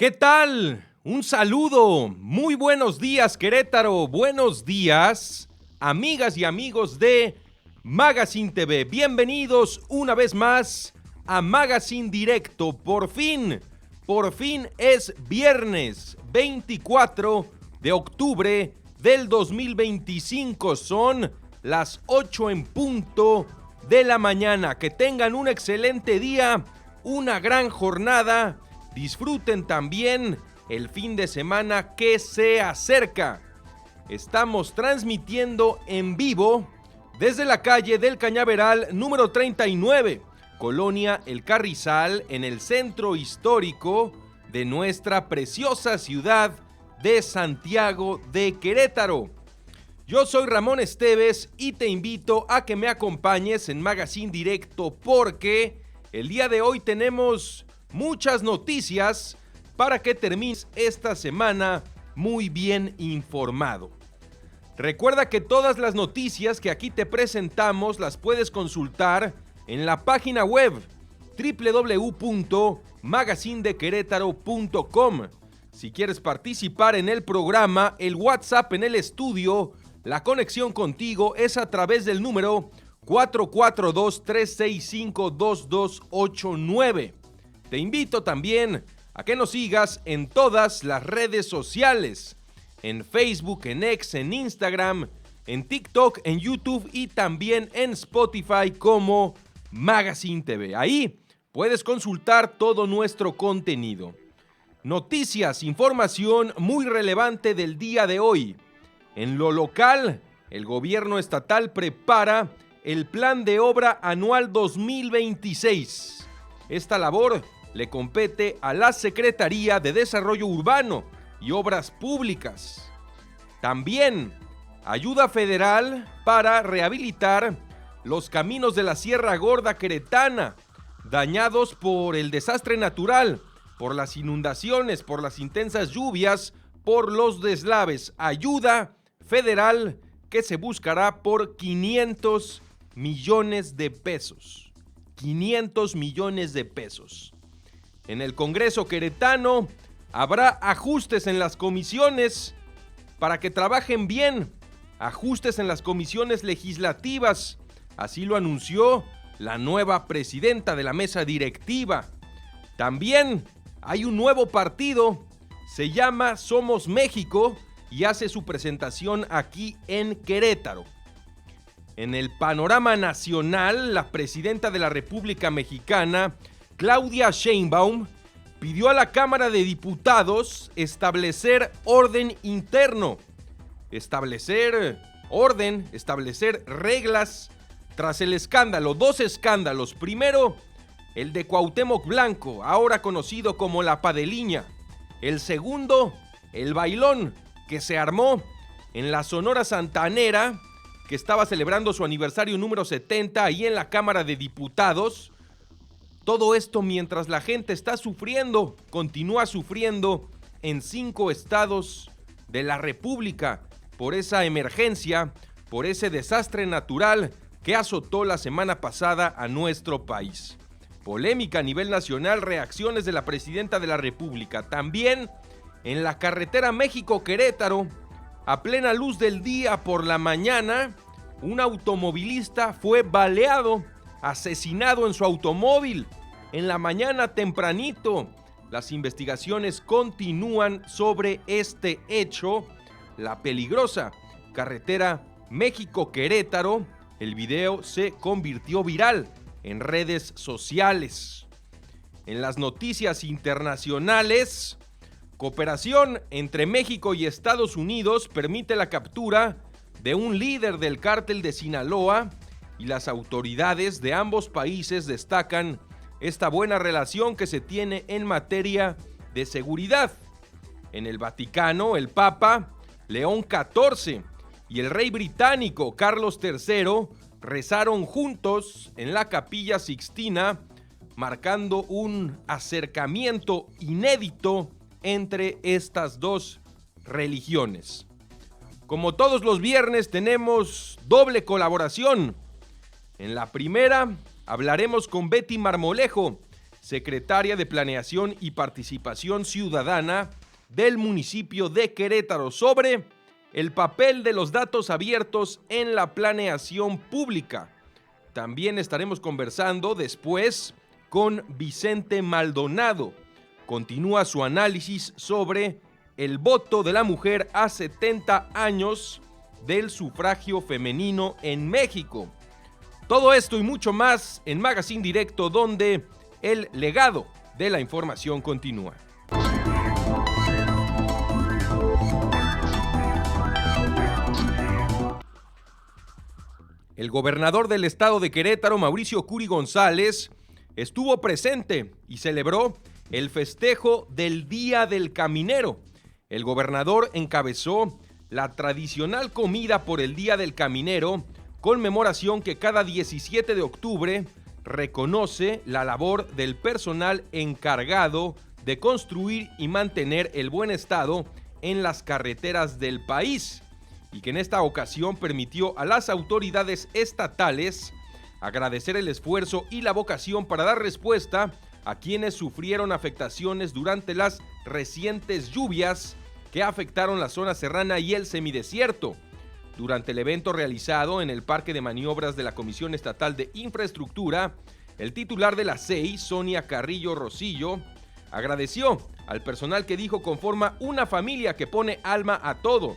¿Qué tal? Un saludo. Muy buenos días, Querétaro. Buenos días, amigas y amigos de Magazine TV. Bienvenidos una vez más a Magazine Directo. Por fin es viernes 24 de octubre del 2025. Son las 8 en punto de la mañana. Que tengan un excelente día, una gran jornada. Disfruten también el fin de semana que se acerca. Estamos transmitiendo en vivo desde la calle del Cañaveral número 39, Colonia El Carrizal, en el centro histórico de nuestra preciosa ciudad de Santiago de Querétaro. Yo soy Ramón Esteves y te invito a que me acompañes en Magazine Directo porque el día de hoy tenemos muchas noticias para que termines esta semana muy bien informado. Recuerda que todas las noticias que aquí te presentamos las puedes consultar en la página web www.magazinedequerétaro.com. Si quieres participar en el programa, el WhatsApp en el estudio, la conexión contigo es a través del número 442-365-2289. Te invito también a que nos sigas en todas las redes sociales, en Facebook, en X, en Instagram, en TikTok, en YouTube y también en Spotify como Magazine TV. Ahí puedes consultar todo nuestro contenido. Noticias, información muy relevante del día de hoy. En lo local, el gobierno estatal prepara el Plan de Obra Anual 2026. Esta labor le compete a la Secretaría de Desarrollo Urbano y Obras Públicas. También ayuda federal para rehabilitar los caminos de la Sierra Gorda queretana, dañados por el desastre natural, por las inundaciones, por las intensas lluvias, por los deslaves. Ayuda federal que se buscará por 500 millones de pesos. 500 millones de pesos. En el Congreso queretano habrá ajustes en las comisiones para que trabajen bien, ajustes en las comisiones legislativas, así lo anunció la nueva presidenta de la mesa directiva. También hay un nuevo partido, se llama Somos México y hace su presentación aquí en Querétaro. En el panorama nacional, la presidenta de la República Mexicana, Claudia Sheinbaum, pidió a la Cámara de Diputados establecer orden interno, establecer orden, establecer reglas tras el escándalo, dos escándalos. Primero, el de Cuauhtémoc Blanco, ahora conocido como la Padeliña. El segundo, el bailón que se armó en la Sonora Santanera, que estaba celebrando su aniversario número 70 ahí en la Cámara de Diputados. Todo esto mientras la gente está sufriendo, continúa sufriendo en 5 estados de la República por esa emergencia, por ese desastre natural que azotó la semana pasada a nuestro país. Polémica a nivel nacional, reacciones de la presidenta de la República. También en la carretera México-Querétaro, a plena luz del día por la mañana, un automovilista fue baleado, asesinado en su automóvil. En la mañana tempranito, las investigaciones continúan sobre este hecho. La peligrosa carretera México-Querétaro, el video se convirtió viral en redes sociales. En las noticias internacionales, cooperación entre México y Estados Unidos permite la captura de un líder del cártel de Sinaloa y las autoridades de ambos países destacan esta buena relación que se tiene en materia de seguridad. En el Vaticano, el Papa León XIV y el rey británico Carlos III rezaron juntos en la Capilla Sixtina, marcando un acercamiento inédito entre estas dos religiones. Como todos los viernes tenemos doble colaboración. En la primera hablaremos con Betty Marmolejo, secretaria de Planeación y Participación Ciudadana del municipio de Querétaro, sobre el papel de los datos abiertos en la planeación pública. También estaremos conversando después con Vicente Maldonado. Continúa su análisis sobre el voto de la mujer a 70 años del sufragio femenino en México. Todo esto y mucho más en Magazine Directo, donde el legado de la información continúa. El gobernador del estado de Querétaro, Mauricio Curi González, estuvo presente y celebró el festejo del Día del Caminero. El gobernador encabezó la tradicional comida por el Día del Caminero, conmemoración que cada 17 de octubre reconoce la labor del personal encargado de construir y mantener el buen estado en las carreteras del país, y que en esta ocasión permitió a las autoridades estatales agradecer el esfuerzo y la vocación para dar respuesta a quienes sufrieron afectaciones durante las recientes lluvias que afectaron la zona serrana y el semidesierto. Durante el evento realizado en el Parque de Maniobras de la Comisión Estatal de Infraestructura, el titular de la CEI, Sonia Carrillo Rosillo, agradeció al personal que dijo conforma una familia que pone alma a todo.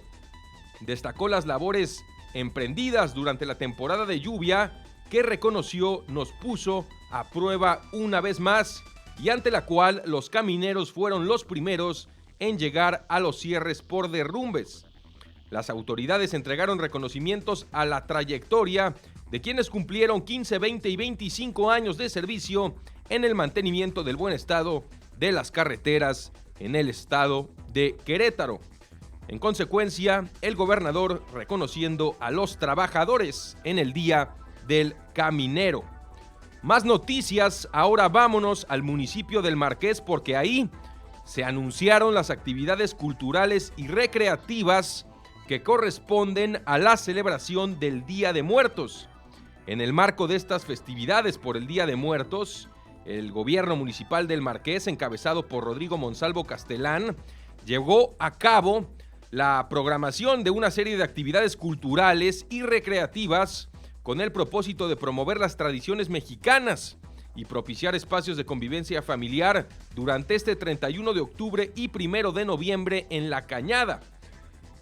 Destacó las labores emprendidas durante la temporada de lluvia que reconoció nos puso a prueba una vez más y ante la cual los camineros fueron los primeros en llegar a los cierres por derrumbes. Las autoridades entregaron reconocimientos a la trayectoria de quienes cumplieron 15, 20 y 25 años de servicio en el mantenimiento del buen estado de las carreteras en el estado de Querétaro. En consecuencia, el gobernador reconociendo a los trabajadores en el Día del Caminero. Más noticias, ahora vámonos al municipio del Marqués, porque ahí se anunciaron las actividades culturales y recreativas que corresponden a la celebración del Día de Muertos. En el marco de estas festividades por el Día de Muertos, el gobierno municipal del Marqués, encabezado por Rodrigo Monsalvo Castelán, llevó a cabo la programación de una serie de actividades culturales y recreativas con el propósito de promover las tradiciones mexicanas y propiciar espacios de convivencia familiar durante este 31 de octubre y 1 de noviembre en La Cañada.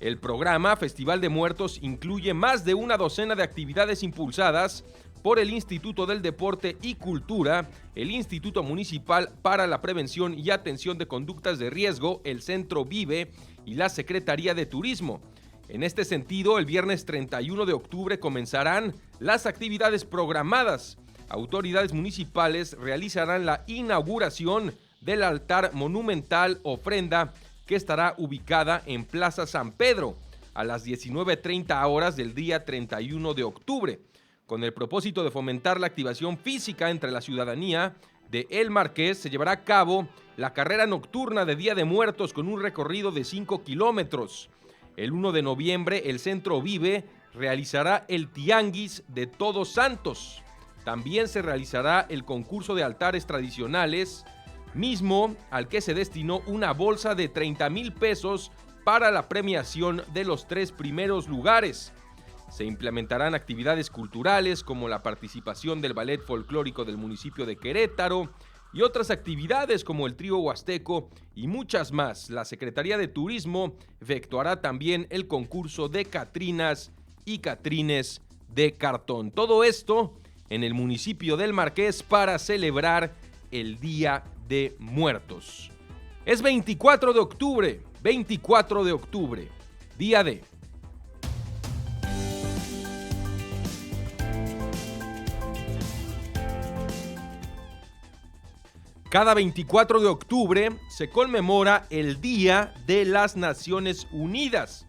El programa Festival de Muertos incluye más de una docena de actividades impulsadas por el Instituto del Deporte y Cultura, el Instituto Municipal para la Prevención y Atención de Conductas de Riesgo, el Centro Vive y la Secretaría de Turismo. En este sentido, el viernes 31 de octubre comenzarán las actividades programadas. Autoridades municipales realizarán la inauguración del altar monumental ofrenda que estará ubicada en Plaza San Pedro a las 19:30 horas del día 31 de octubre, con el propósito de fomentar la activación física entre la ciudadanía de El Marqués. Se llevará a cabo la carrera nocturna de Día de Muertos con un recorrido de 5 kilómetros. El 1 de noviembre, el Centro Vive realizará el Tianguis de Todos Santos. También se realizará el concurso de altares tradicionales, mismo al que se destinó una bolsa de 30,000 pesos para la premiación de los 3 primeros lugares. Se implementarán actividades culturales como la participación del Ballet Folclórico del municipio de Querétaro y otras actividades como el Trío Huasteco y muchas más. La Secretaría de Turismo efectuará también el concurso de Catrinas y Catrines de cartón. Todo esto en el municipio del Marqués para celebrar el Día de Muertos. Es 24 de octubre, Día de... Cada 24 de octubre se conmemora el Día de las Naciones Unidas.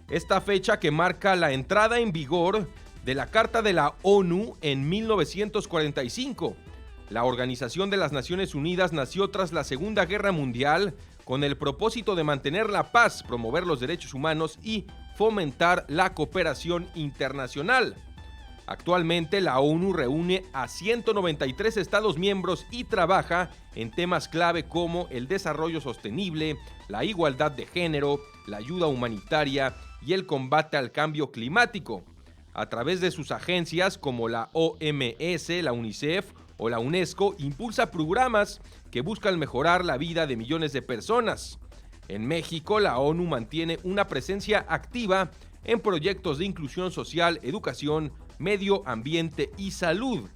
Esta fecha que marca la entrada en vigor de la Carta de la ONU en 1945. La Organización de las Naciones Unidas nació tras la Segunda Guerra Mundial con el propósito de mantener la paz, promover los derechos humanos y fomentar la cooperación internacional. Actualmente la ONU reúne a 193 estados miembros y trabaja en temas clave como el desarrollo sostenible, la igualdad de género, la ayuda humanitaria y el combate al cambio climático. A través de sus agencias como la OMS, la UNICEF o la UNESCO, impulsa programas que buscan mejorar la vida de millones de personas. En México, la ONU mantiene una presencia activa en proyectos de inclusión social, educación, medio ambiente y salud.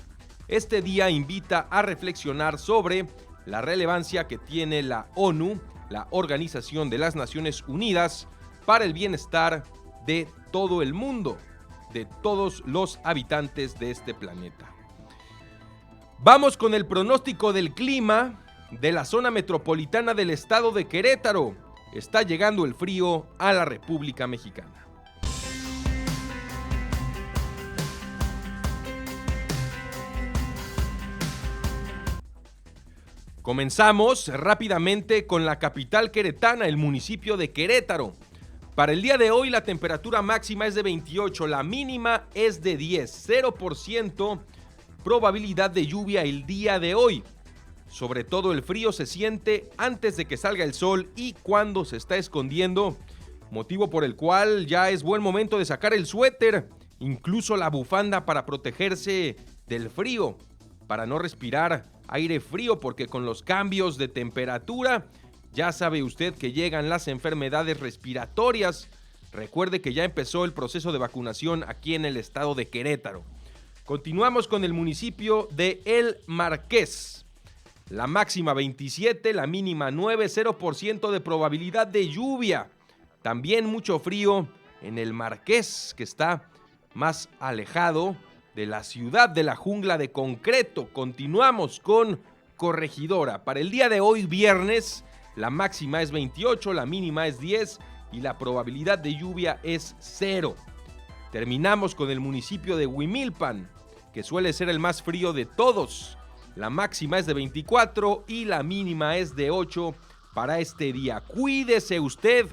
Este día invita a reflexionar sobre la relevancia que tiene la ONU, la Organización de las Naciones Unidas, para el bienestar de todo el mundo, de todos los habitantes de este planeta. Vamos con el pronóstico del clima de la zona metropolitana del estado de Querétaro. Está llegando el frío a la República Mexicana. Comenzamos rápidamente con la capital queretana, el municipio de Querétaro. Para el día de hoy la temperatura máxima es de 28, la mínima es de 10, 0% probabilidad de lluvia el día de hoy. Sobre todo el frío se siente antes de que salga el sol y cuando se está escondiendo, motivo por el cual ya es buen momento de sacar el suéter, incluso la bufanda para protegerse del frío, para no respirar aire frío, porque con los cambios de temperatura ya sabe usted que llegan las enfermedades respiratorias. Recuerde que ya empezó el proceso de vacunación aquí en el estado de Querétaro. Continuamos con el municipio de El Marqués. La máxima 27, la mínima 9, 0% de probabilidad de lluvia. También mucho frío en El Marqués, que está más alejado de la ciudad de la jungla de concreto. Continuamos con Corregidora. Para el día de hoy, viernes, la máxima es 28, la mínima es 10 y la probabilidad de lluvia es 0. Terminamos con el municipio de Huimilpan, que suele ser el más frío de todos. La máxima es de 24 y la mínima es de 8 para este día. Cuídese usted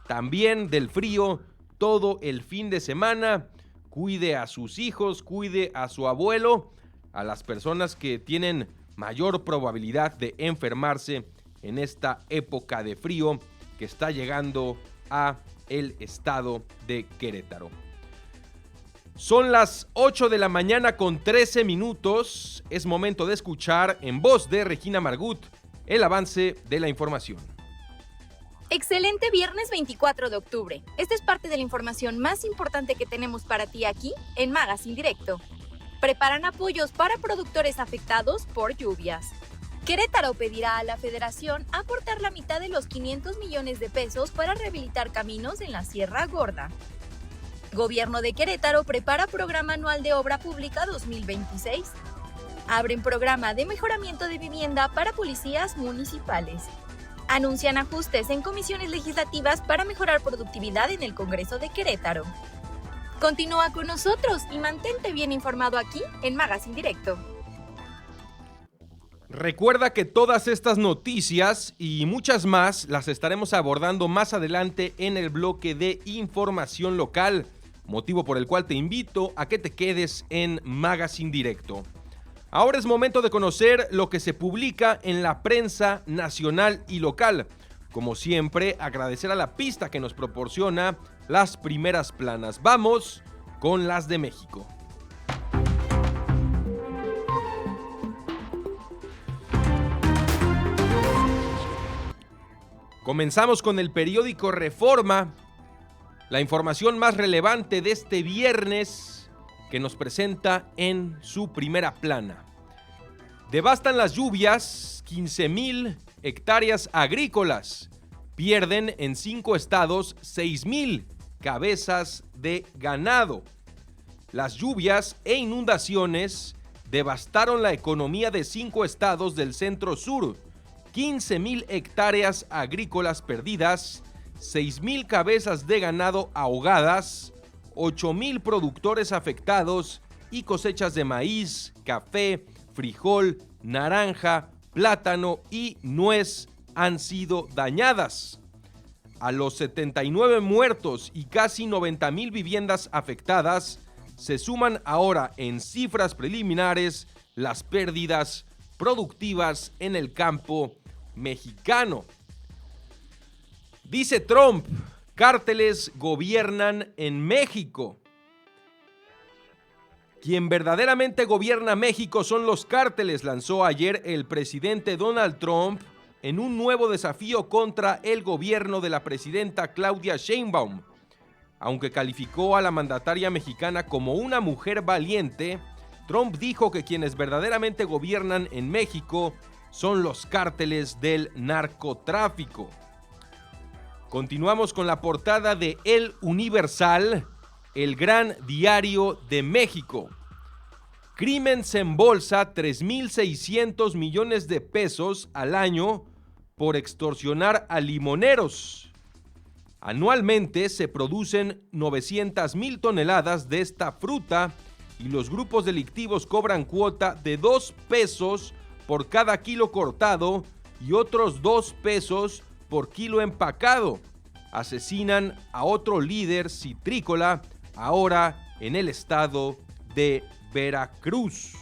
también del frío todo el fin de semana. Cuide a sus hijos, cuide a su abuelo, a las personas que tienen mayor probabilidad de enfermarse en esta época de frío que está llegando a el estado de Querétaro. Son las 8 de la mañana con 13 minutos. Es momento de escuchar en voz de Regina Margut el avance de la información. Excelente viernes 24 de octubre. Esta es parte de la información más importante que tenemos para ti aquí en Magazine Directo. Preparan apoyos para productores afectados por lluvias. Querétaro pedirá a la Federación aportar la mitad de los 500 millones de pesos para rehabilitar caminos en la Sierra Gorda. Gobierno de Querétaro prepara programa anual de obra pública 2026. Abren programa de mejoramiento de vivienda para policías municipales. Anuncian ajustes en comisiones legislativas para mejorar productividad en el Congreso de Querétaro. Continúa con nosotros y mantente bien informado aquí en Magazine Directo. Recuerda que todas estas noticias y muchas más las estaremos abordando más adelante en el bloque de información local, motivo por el cual te invito a que te quedes en Magazine Directo. Ahora es momento de conocer lo que se publica en la prensa nacional y local. Como siempre, agradecer a la pista que nos proporciona las primeras planas. Vamos con las de México. Comenzamos con el periódico Reforma, la información más relevante de este viernes que nos presenta en su primera plana. Devastan las lluvias 15,000 hectáreas agrícolas. Pierden en 5 estados 6,000 cabezas de ganado. Las lluvias e inundaciones devastaron la economía de 5 estados del centro sur. 15,000 hectáreas agrícolas perdidas, 6,000 cabezas de ganado ahogadas, 8,000 productores afectados y cosechas de maíz, café, frijol, naranja, plátano y nuez han sido dañadas. A los 79 muertos y casi 90,000 viviendas afectadas, se suman ahora en cifras preliminares las pérdidas productivas en el campo mexicano. Dice Trump, cárteles gobiernan en México. Quien verdaderamente gobierna México son los cárteles, lanzó ayer el presidente Donald Trump en un nuevo desafío contra el gobierno de la presidenta Claudia Sheinbaum. Aunque calificó a la mandataria mexicana como una mujer valiente, Trump dijo que quienes verdaderamente gobiernan en México son los cárteles del narcotráfico. Continuamos con la portada de El Universal, el gran diario de México. Crimen se embolsa 3,600 millones de pesos al año por extorsionar a limoneros. Anualmente se producen 900,000 toneladas de esta fruta y los grupos delictivos cobran cuota de 2 pesos por cada kilo cortado y otros 2 pesos por kilo empacado. Asesinan a otro líder citrícola, ahora en el estado de Veracruz.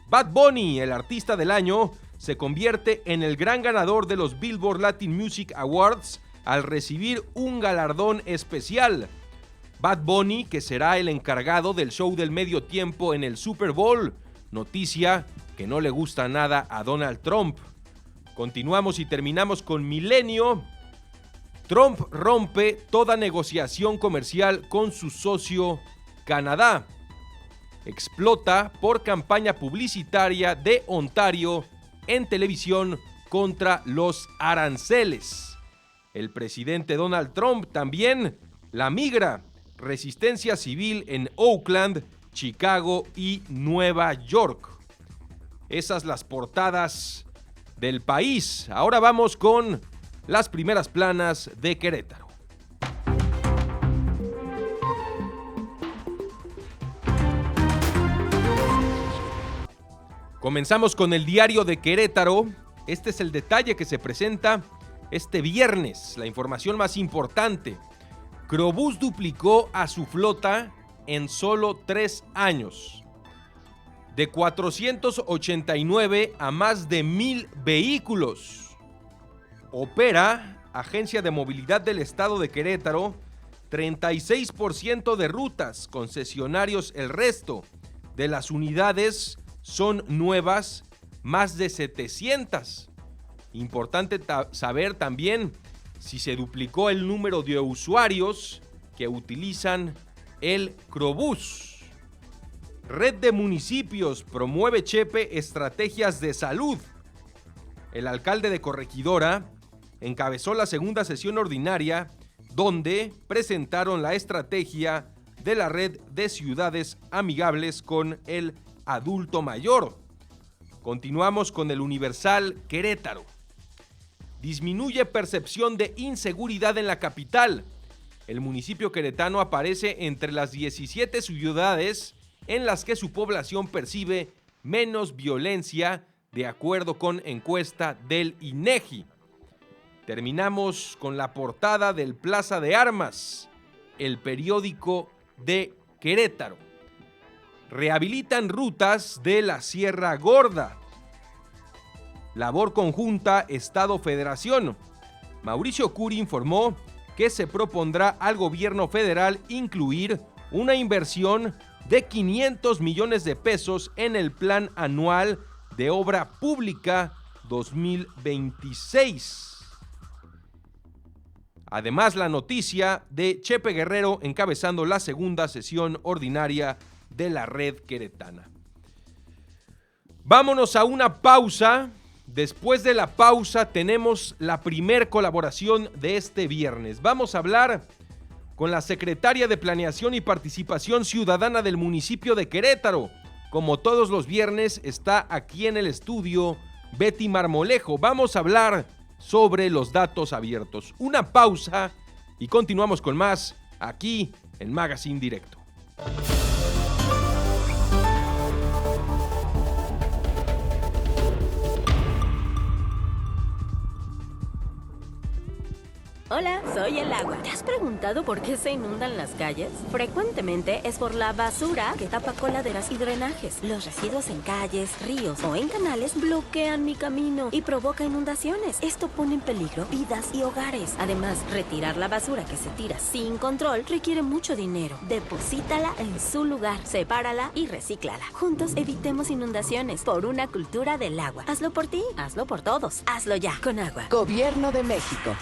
Bad Bunny, el artista del año, se convierte en el gran ganador de los Billboard Latin Music Awards al recibir un galardón especial. Bad Bunny, que será el encargado del show del medio tiempo en el Super Bowl, noticia que no le gusta nada a Donald Trump. Continuamos y terminamos con Milenio. Trump rompe toda negociación comercial con su socio Canadá. Explota por campaña publicitaria de Ontario en televisión contra los aranceles. El presidente Donald Trump también la migra. Resistencia civil en Oakland, Chicago y Nueva York. Esas las portadas del país. Ahora vamos con las primeras planas de Querétaro. Comenzamos con el diario de Querétaro. Este es el detalle que se presenta este viernes, la información más importante. Crobús duplicó a su flota en solo 3 años. De 489 a más de 1,000 vehículos. Opera Agencia de Movilidad del Estado de Querétaro 36% de rutas, concesionarios el resto. De las unidades son nuevas, más de 700. Importante saber también si se duplicó el número de usuarios que utilizan el Crobús. Red de municipios promueve Chepe estrategias de salud. El alcalde de Corregidora encabezó la segunda sesión ordinaria donde presentaron la estrategia de la red de ciudades amigables con el adulto mayor. Continuamos con el Universal Querétaro. Disminuye percepción de inseguridad en la capital. El municipio queretano aparece entre las 17 ciudades en las que su población percibe menos violencia, de acuerdo con encuesta del INEGI. Terminamos con la portada del Plaza de Armas, el periódico de Querétaro. Rehabilitan rutas de la Sierra Gorda. Labor conjunta Estado-Federación. Mauricio Curi informó que se propondrá al gobierno federal incluir una inversión de 500 millones de pesos en el Plan Anual de Obra Pública 2026. Además, la noticia de Chepe Guerrero encabezando la segunda sesión ordinaria de la red queretana. Vámonos a una pausa. Después de la pausa tenemos la primer colaboración de este viernes. Vamos a hablar con la secretaria de Planeación y Participación Ciudadana del municipio de Querétaro. Como todos los viernes está aquí en el estudio Betty Marmolejo. Vamos a hablar sobre los datos abiertos. Una pausa y continuamos con más aquí en Magazine Directo. Hola, soy el agua. ¿Te has preguntado por qué se inundan las calles? Frecuentemente es por la basura que tapa coladeras y drenajes. Los residuos en calles, ríos o en canales bloquean mi camino y provoca inundaciones. Esto pone en peligro vidas y hogares. Además, retirar la basura que se tira sin control requiere mucho dinero. Deposítala en su lugar, sepárala y recíclala. Juntos evitemos inundaciones por una cultura del agua. Hazlo por ti, hazlo por todos. Hazlo ya, con agua. Gobierno de México.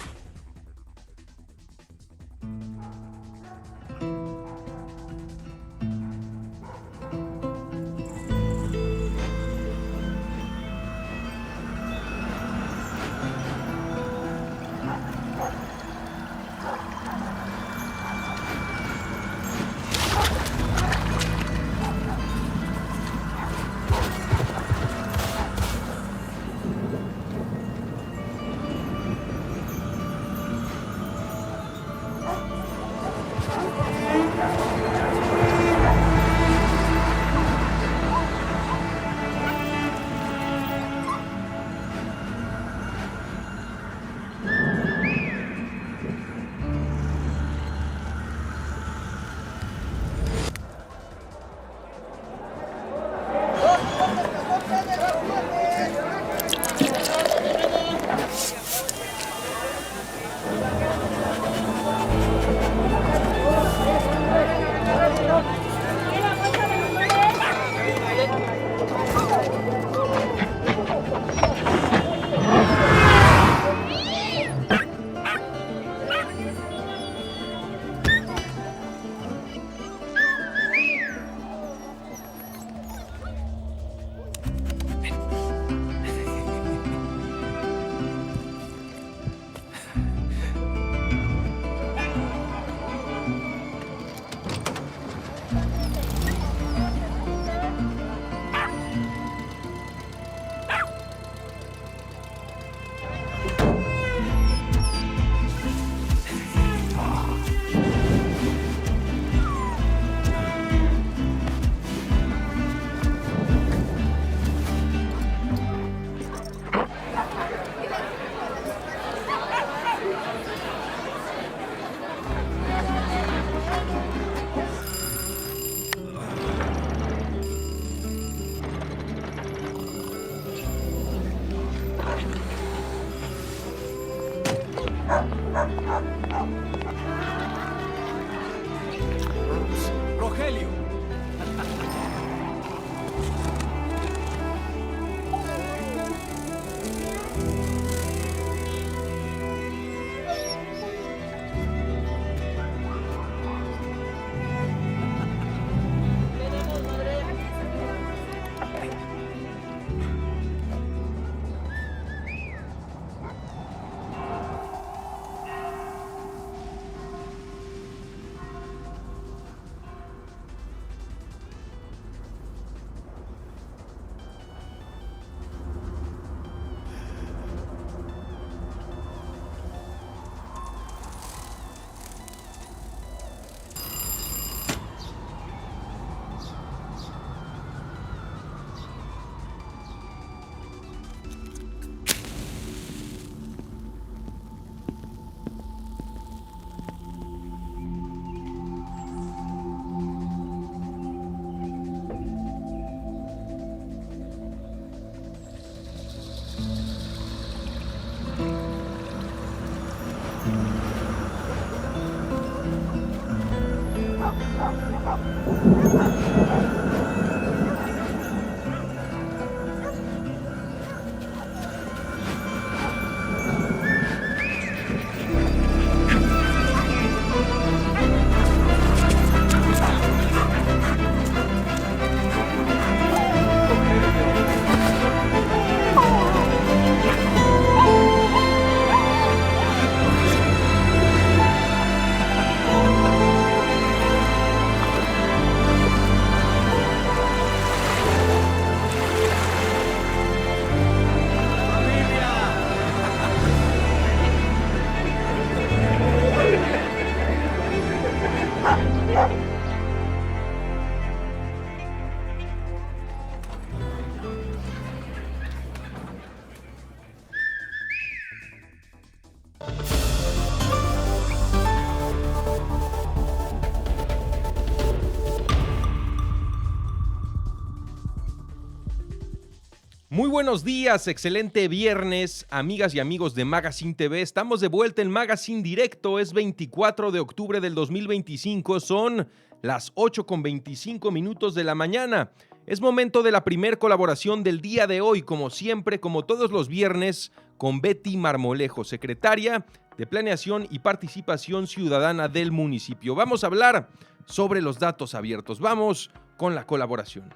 Muy buenos días, excelente viernes, amigas y amigos de Magazine TV. Estamos de vuelta en Magazine Directo, es 24 de octubre del 2025, son las 8:25 de la mañana. Es momento de la primer colaboración del día de hoy, como siempre, como todos los viernes, con Betty Marmolejo, secretaria de Planeación y Participación Ciudadana del municipio. Vamos a hablar sobre los datos abiertos. Vamos con la colaboración.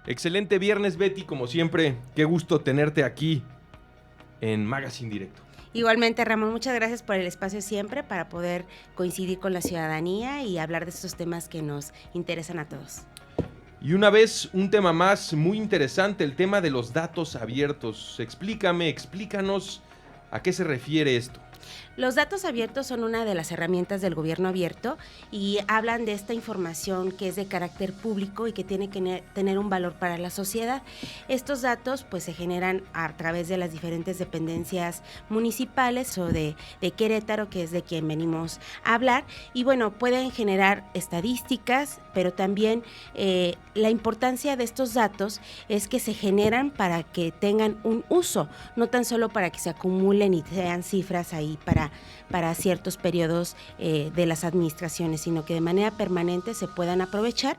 Excelente viernes, Betty, como siempre. Qué gusto tenerte aquí en Magazine Directo. Igualmente, Ramón, muchas gracias por el espacio siempre para poder coincidir con la ciudadanía y hablar de estos temas que nos interesan a todos. Y una vez, un tema más muy interesante, el tema de los datos abiertos. Explícanos a qué se refiere esto. Los datos abiertos son una de las herramientas del gobierno abierto y hablan de esta información que es de carácter público y que tiene que tener un valor para la sociedad. Estos datos pues se generan a través de las diferentes dependencias municipales o de Querétaro, que es de quien venimos a hablar, y bueno, pueden generar estadísticas, pero también la importancia de estos datos es que se generan para que tengan un uso, no tan solo para que se acumulen y sean cifras ahí para ciertos periodos de las administraciones, sino que de manera permanente se puedan aprovechar.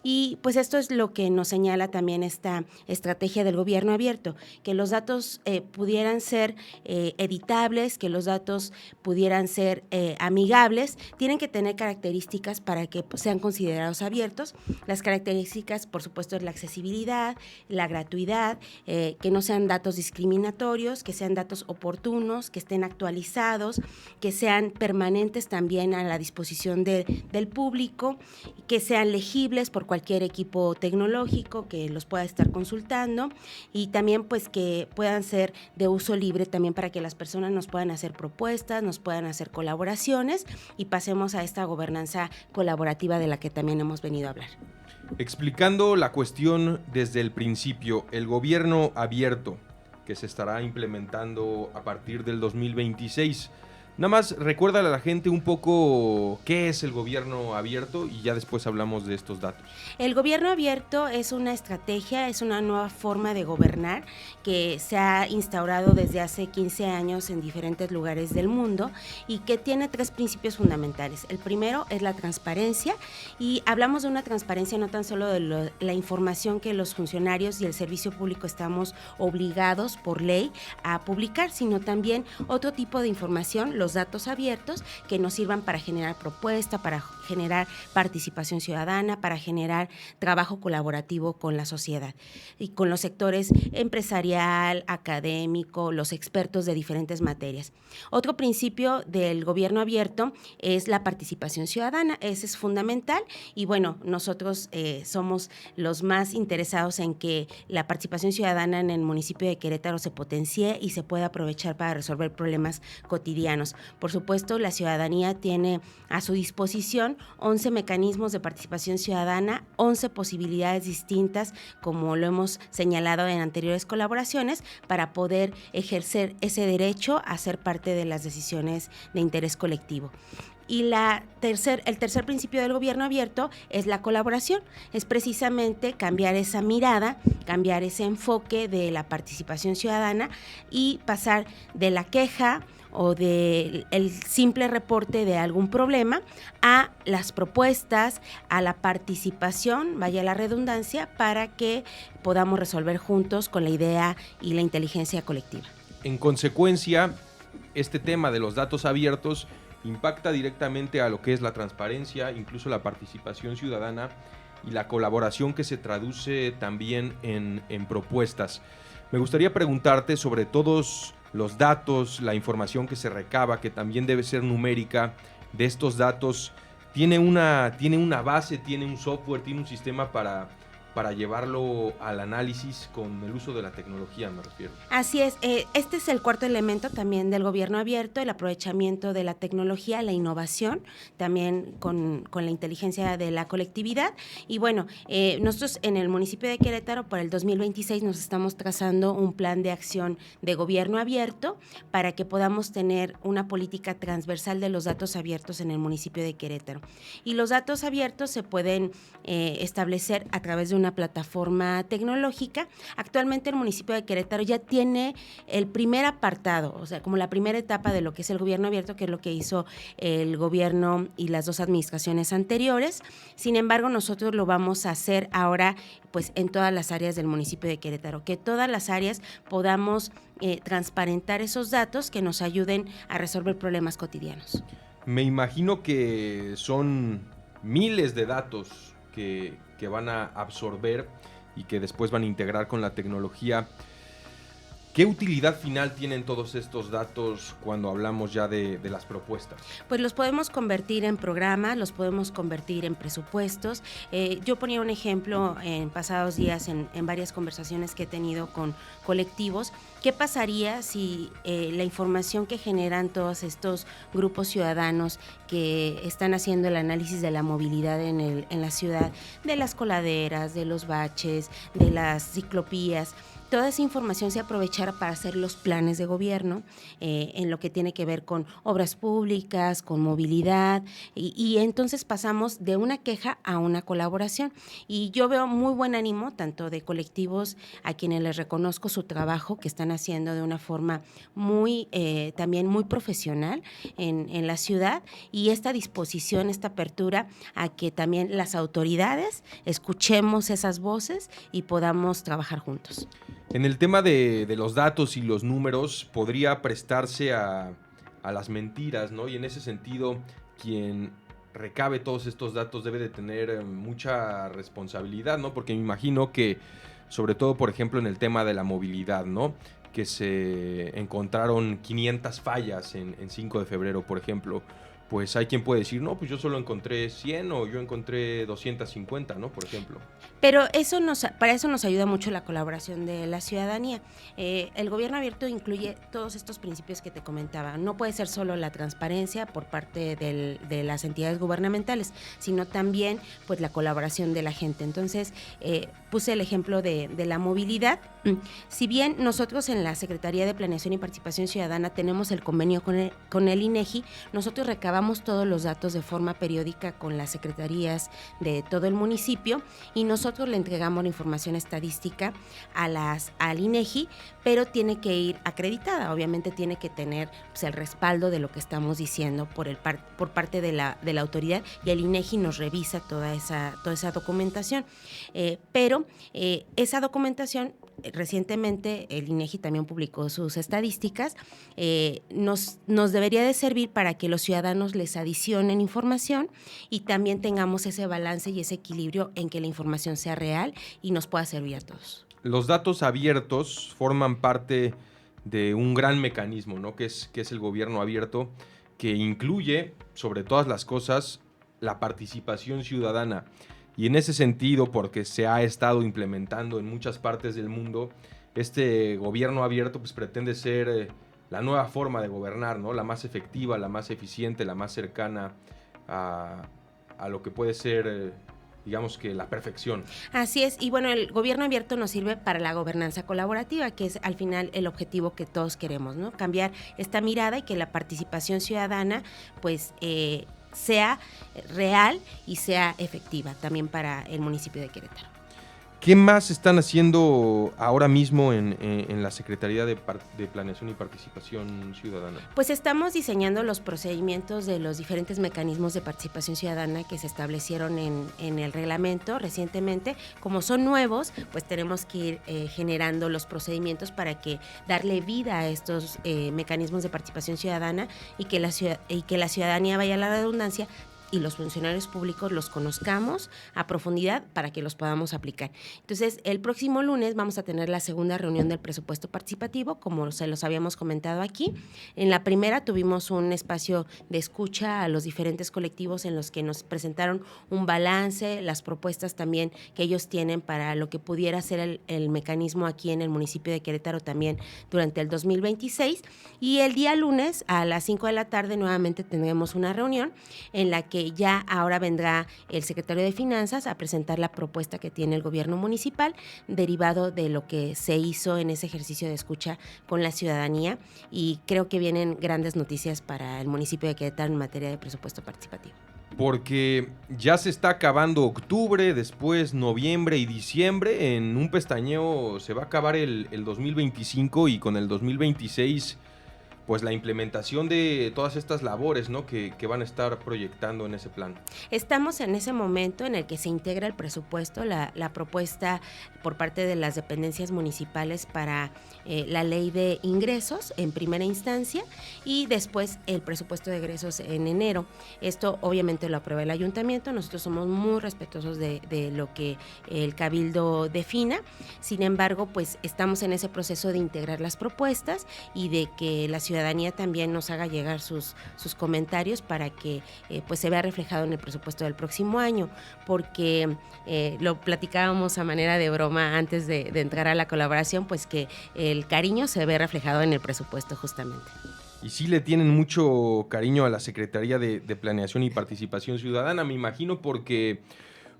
Y pues esto es lo que nos señala también esta estrategia del gobierno abierto, que los datos pudieran ser editables, que los datos pudieran ser amigables, tienen que tener características para que pues, sean considerados abiertos. Las características, por supuesto, es la accesibilidad, la gratuidad, que no sean datos discriminatorios, que sean datos oportunos, que estén actualizados, que sean permanentes también a la disposición del público, que sean legibles por cualquier equipo tecnológico que los pueda estar consultando, y también pues que puedan ser de uso libre también para que las personas nos puedan hacer propuestas, nos puedan hacer colaboraciones y pasemos a esta gobernanza colaborativa de la que también hemos venido a hablar. Explicando la cuestión desde el principio, el gobierno abierto que se estará implementando a partir del 2026. Nada más recuérdale a la gente un poco qué es el gobierno abierto y ya después hablamos de estos datos. El gobierno abierto es una estrategia, es una nueva forma de gobernar que se ha instaurado desde hace 15 años en diferentes lugares del mundo y que tiene 3 principios fundamentales. El primero es la transparencia, y hablamos de una transparencia no tan solo de la información que los funcionarios y el servicio público estamos obligados por ley a publicar, sino también otro tipo de información, los datos abiertos, que nos sirvan para generar propuesta, para generar participación ciudadana, para generar trabajo colaborativo con la sociedad y con los sectores empresarial, académico, los expertos de diferentes materias. Otro principio del gobierno abierto es la participación ciudadana, ese es fundamental, y bueno, nosotros somos los más interesados en que la participación ciudadana en el municipio de Querétaro se potencie y se pueda aprovechar para resolver problemas cotidianos. Por supuesto, la ciudadanía tiene a su disposición 11 mecanismos de participación ciudadana, 11 posibilidades distintas, como lo hemos señalado en anteriores colaboraciones, para poder ejercer ese derecho a ser parte de las decisiones de interés colectivo. Y el tercer principio del gobierno abierto es la colaboración, es precisamente cambiar esa mirada, cambiar ese enfoque de la participación ciudadana y pasar de la queja o del simple reporte de algún problema a las propuestas, a la participación, vaya la redundancia, para que podamos resolver juntos con la idea y la inteligencia colectiva. En consecuencia, este tema de los datos abiertos impacta directamente a lo que es la transparencia, incluso la participación ciudadana y la colaboración que se traduce también en propuestas. Me gustaría preguntarte sobre todos los datos, la información que se recaba, que también debe ser numérica, de estos datos. ¿Tiene una base, tiene un software, tiene un sistema para para llevarlo al análisis con el uso de la tecnología, me refiero. Así es, este es el cuarto elemento también del gobierno abierto, el aprovechamiento de la tecnología, la innovación, también con la inteligencia de la colectividad. Y bueno, nosotros en el municipio de Querétaro para el 2026 nos estamos trazando un plan de acción de gobierno abierto para que podamos tener una política transversal de los datos abiertos en el municipio de Querétaro. Y los datos abiertos se pueden establecer a través de una plataforma tecnológica. Actualmente el municipio de Querétaro ya tiene el primer apartado, o sea, como la primera etapa de lo que es el gobierno abierto, que es lo que hizo el gobierno y las dos administraciones anteriores. Sin embargo, nosotros lo vamos a hacer ahora pues en todas las áreas del municipio de Querétaro, que todas las áreas podamos transparentar esos datos que nos ayuden a resolver problemas cotidianos. Me imagino que son miles de datos que van a absorber y que después van a integrar con la tecnología. ¿Qué utilidad final tienen todos estos datos cuando hablamos ya de las propuestas? Pues los podemos convertir en programas, los podemos convertir en presupuestos. Yo ponía un ejemplo en pasados días en varias conversaciones que he tenido con colectivos. ¿Qué pasaría si la información que generan todos estos grupos ciudadanos que están haciendo el análisis de la movilidad en la ciudad, de las coladeras, de los baches, de las ciclovías, toda esa información se aprovechara para hacer los planes de gobierno en lo que tiene que ver con obras públicas, con movilidad, y entonces pasamos de una queja a una colaboración? Y yo veo muy buen ánimo, tanto de colectivos a quienes les reconozco su trabajo, que están haciendo de una forma muy también muy profesional en la ciudad, y esta disposición, esta apertura a que también las autoridades escuchemos esas voces y podamos trabajar juntos. En el tema de los datos y los números, podría prestarse a las mentiras, ¿no? Y en ese sentido, quien recabe todos estos datos debe de tener mucha responsabilidad, ¿no? Porque me imagino que, sobre todo, por ejemplo, en el tema de la movilidad, ¿no? Que se encontraron 500 fallas en 5 de febrero, por ejemplo. Pues hay quien puede decir, no, pues yo solo encontré 100 o yo encontré 250, ¿no? Por ejemplo. Pero para eso nos ayuda mucho la colaboración de la ciudadanía. El gobierno abierto incluye todos estos principios que te comentaba. No puede ser solo la transparencia por parte de las entidades gubernamentales, sino también pues la colaboración de la gente. Entonces, puse el ejemplo de la movilidad. Si bien nosotros en la Secretaría de Planeación y Participación Ciudadana tenemos el convenio con el INEGI, nosotros recabamos todos los datos de forma periódica con las secretarías de todo el municipio, y nosotros le entregamos la información estadística al INEGI, pero tiene que ir acreditada, obviamente tiene que tener pues, el respaldo de lo que estamos diciendo por parte de la autoridad, y el INEGI nos revisa toda esa documentación. Pero esa documentación, recientemente el INEGI también publicó sus estadísticas, nos debería de servir para que los ciudadanos les adicionen información y también tengamos ese balance y ese equilibrio en que la información sea real y nos pueda servir a todos. Los datos abiertos forman parte de un gran mecanismo, ¿no? Que es el gobierno abierto, que incluye, sobre todas las cosas, la participación ciudadana. Y en ese sentido, porque se ha estado implementando en muchas partes del mundo, este gobierno abierto pues, pretende ser la nueva forma de gobernar, ¿no? La más efectiva, la más eficiente, la más cercana a lo que puede ser, digamos que la perfección. Así es, y bueno, el gobierno abierto nos sirve para la gobernanza colaborativa, que es al final el objetivo que todos queremos, ¿no? Cambiar esta mirada y que la participación ciudadana, pues, sea real y sea efectiva también para el municipio de Querétaro. ¿Qué más están haciendo ahora mismo en la Secretaría de Planeación y Participación Ciudadana? Pues estamos diseñando los procedimientos de los diferentes mecanismos de participación ciudadana que se establecieron en el reglamento recientemente. Como son nuevos, pues tenemos que ir generando los procedimientos para que darle vida a estos mecanismos de participación ciudadana y que la ciudadanía, vaya la redundancia, y los funcionarios públicos los conozcamos a profundidad para que los podamos aplicar. Entonces, el próximo lunes vamos a tener la segunda reunión del presupuesto participativo, como se los habíamos comentado aquí. En la primera tuvimos un espacio de escucha a los diferentes colectivos en los que nos presentaron un balance, las propuestas también que ellos tienen para lo que pudiera ser el mecanismo aquí en el municipio de Querétaro también durante el 2026. Y el día lunes a las 5 de la tarde nuevamente tendremos una reunión en la que ya ahora vendrá el secretario de Finanzas a presentar la propuesta que tiene el gobierno municipal derivado de lo que se hizo en ese ejercicio de escucha con la ciudadanía, y creo que vienen grandes noticias para el municipio de Querétaro en materia de presupuesto participativo. Porque ya se está acabando octubre, después noviembre y diciembre. En un pestañeo se va a acabar el 2025 y con el 2026, pues la implementación de todas estas labores, ¿no? que van a estar proyectando en ese plan. Estamos en ese momento en el que se integra el presupuesto, la propuesta por parte de las dependencias municipales para la ley de ingresos en primera instancia y después el presupuesto de egresos en enero. Esto obviamente lo aprueba el ayuntamiento, nosotros somos muy respetuosos de lo que el cabildo defina, sin embargo, pues estamos en ese proceso de integrar las propuestas y de que la ciudadanía también nos haga llegar sus comentarios para que pues se vea reflejado en el presupuesto del próximo año, porque lo platicábamos a manera de broma antes de entrar a la colaboración, pues que el cariño se ve reflejado en el presupuesto justamente. Y sí le tienen mucho cariño a la Secretaría de Planeación y Participación Ciudadana, me imagino, porque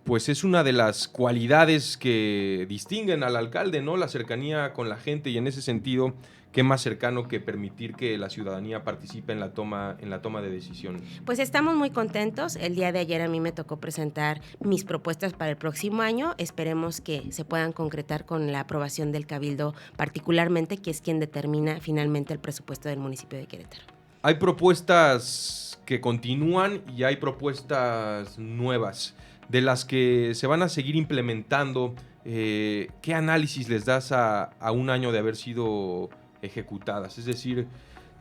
pues es una de las cualidades que distinguen al alcalde, ¿no? La cercanía con la gente, y en ese sentido, qué más cercano que permitir que la ciudadanía participe en la toma de decisiones. Pues estamos muy contentos. El día de ayer a mí me tocó presentar mis propuestas para el próximo año. Esperemos que se puedan concretar con la aprobación del Cabildo, particularmente, que es quien determina finalmente el presupuesto del municipio de Querétaro. Hay propuestas que continúan y hay propuestas nuevas de las que se van a seguir implementando. ¿Qué análisis les das a un año de haber sido ejecutadas? Es decir,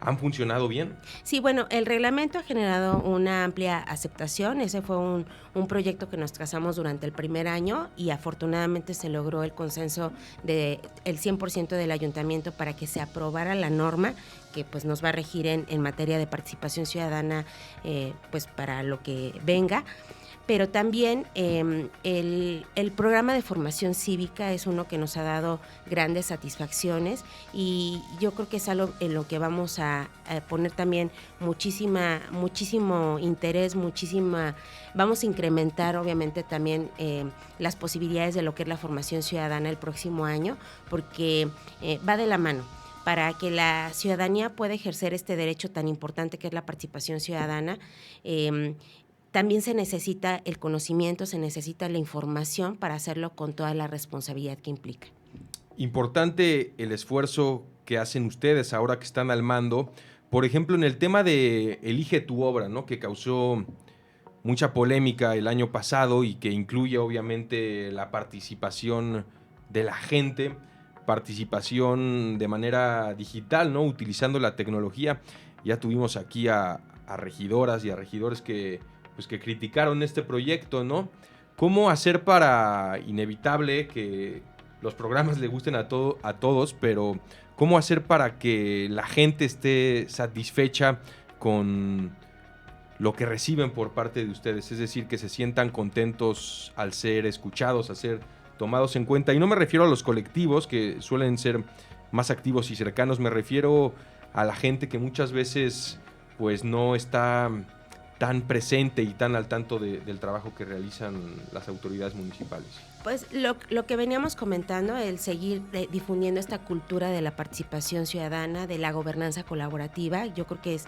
¿han funcionado bien? Sí, bueno, el reglamento ha generado una amplia aceptación. Ese fue un proyecto que nos trazamos durante el primer año y afortunadamente se logró el consenso del 100% del ayuntamiento para que se aprobara la norma que pues nos va a regir en materia de participación ciudadana pues para lo que venga. Pero también el programa de formación cívica es uno que nos ha dado grandes satisfacciones y yo creo que es algo en lo que vamos a poner también muchísimo interés, vamos a incrementar obviamente también las posibilidades de lo que es la formación ciudadana el próximo año, porque va de la mano. Para que la ciudadanía pueda ejercer este derecho tan importante que es la participación ciudadana, también se necesita el conocimiento, se necesita la información para hacerlo con toda la responsabilidad que implica. Importante el esfuerzo que hacen ustedes ahora que están al mando, por ejemplo, en el tema de Elige tu obra, ¿no? Que causó mucha polémica el año pasado y que incluye obviamente la participación de la gente, participación de manera digital, ¿no? Utilizando la tecnología. Ya tuvimos aquí a regidoras y a regidores que criticaron este proyecto, ¿no? ¿Cómo hacer para, inevitable que los programas le gusten a todos, pero cómo hacer para que la gente esté satisfecha con lo que reciben por parte de ustedes? Es decir, que se sientan contentos al ser escuchados, al ser tomados en cuenta. Y no me refiero a los colectivos, que suelen ser más activos y cercanos, me refiero a la gente que muchas veces pues no está tan presente y tan al tanto del trabajo que realizan las autoridades municipales. Pues lo que veníamos comentando, el seguir difundiendo esta cultura de la participación ciudadana, de la gobernanza colaborativa, yo creo que es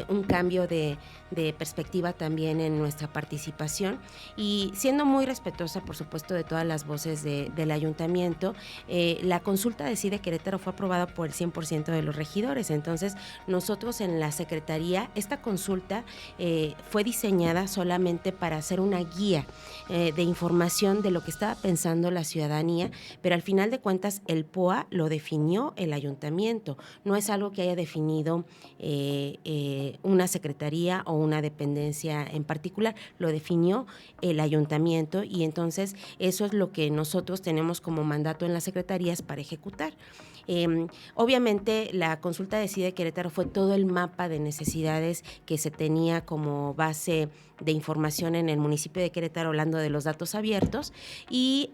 un cambio de perspectiva también en nuestra participación y siendo muy respetuosa, por supuesto, de todas las voces del ayuntamiento. La consulta Decide Querétaro fue aprobada por el 100% de los regidores, entonces nosotros en la Secretaría, esta consulta fue diseñada solamente para hacer una guía de información de lo que estaba pensando la ciudadanía, pero al final de cuentas el POA lo definió el ayuntamiento, no es algo que haya definido una secretaría o una dependencia en particular, lo definió el ayuntamiento y entonces eso es lo que nosotros tenemos como mandato en las secretarías para ejecutar. Obviamente la consulta de CIDE Querétaro fue todo el mapa de necesidades que se tenía como base de información en el municipio de Querétaro, hablando de los datos abiertos, y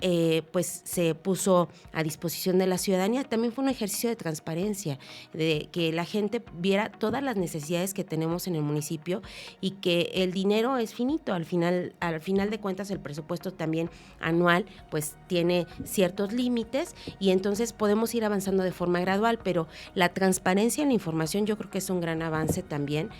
pues se puso a disposición de la ciudadanía. También fue un ejercicio de transparencia, de que la gente viera todas las necesidades que tenemos en el municipio y que el dinero es finito. Al final de cuentas, el presupuesto también anual pues tiene ciertos límites y entonces podemos ir avanzando de forma gradual, pero la transparencia en la información yo creo que es un gran avance también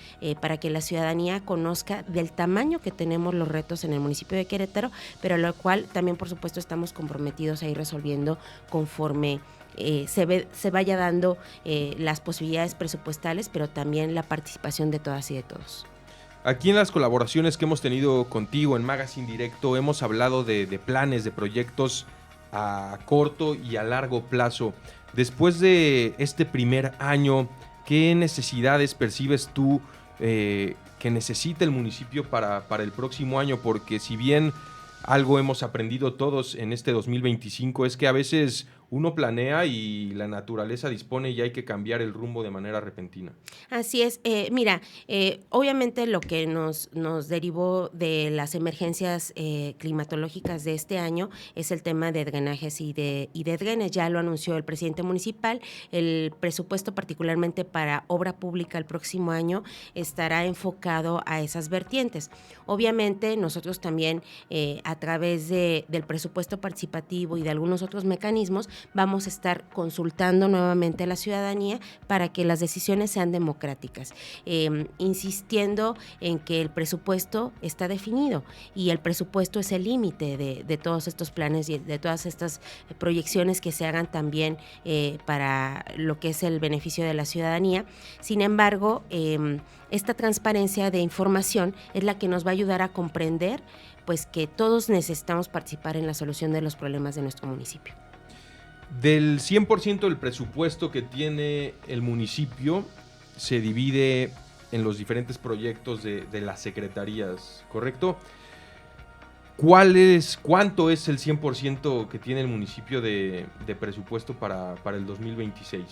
para que la ciudadanía conozca del tamaño que tenemos los retos en el municipio de Querétaro, pero lo cual también por supuesto estamos comprometidos a ir resolviendo conforme se vaya dando las posibilidades presupuestales, pero también la participación de todas y de todos. Aquí en las colaboraciones que hemos tenido contigo en Magazine Directo hemos hablado de planes, de proyectos a corto y a largo plazo. Después de este primer año, ¿qué necesidades percibes tú que necesita el municipio para el próximo año? Porque si bien algo hemos aprendido todos en este 2025 es que a veces uno planea y la naturaleza dispone y hay que cambiar el rumbo de manera repentina. Así es. Mira, obviamente lo que nos derivó de las emergencias climatológicas de este año es el tema de drenajes y de drenes. Ya lo anunció el presidente municipal. El presupuesto particularmente para obra pública el próximo año estará enfocado a esas vertientes. Obviamente nosotros también a través del presupuesto participativo y de algunos otros mecanismos vamos a estar consultando nuevamente a la ciudadanía para que las decisiones sean democráticas, insistiendo en que el presupuesto está definido y el presupuesto es el límite de todos estos planes y de todas estas proyecciones que se hagan también para lo que es el beneficio de la ciudadanía. Sin embargo, esta transparencia de información es la que nos va a ayudar a comprender pues que todos necesitamos participar en la solución de los problemas de nuestro municipio. Del 100% del presupuesto que tiene el municipio se divide en los diferentes proyectos de las secretarías, ¿correcto? ¿Cuánto es el 100% que tiene el municipio de presupuesto para el 2026?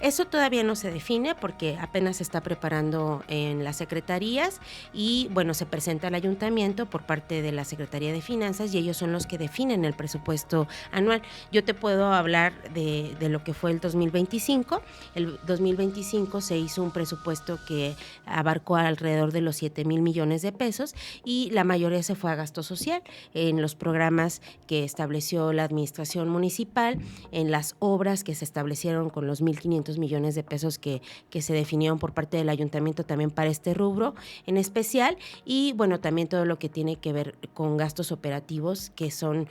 Eso todavía no se define porque apenas se está preparando en las secretarías y bueno, se presenta al ayuntamiento por parte de la Secretaría de Finanzas y ellos son los que definen el presupuesto anual. Yo te puedo hablar de lo que fue el 2025. El 2025 se hizo un presupuesto que abarcó alrededor de los 7,000 millones de pesos y la mayoría se fue a gasto social, en los programas que estableció la administración municipal, en las obras que se establecieron con los 1,500 millones de pesos que se definieron por parte del ayuntamiento también para este rubro en especial, y bueno, también todo lo que tiene que ver con gastos operativos que son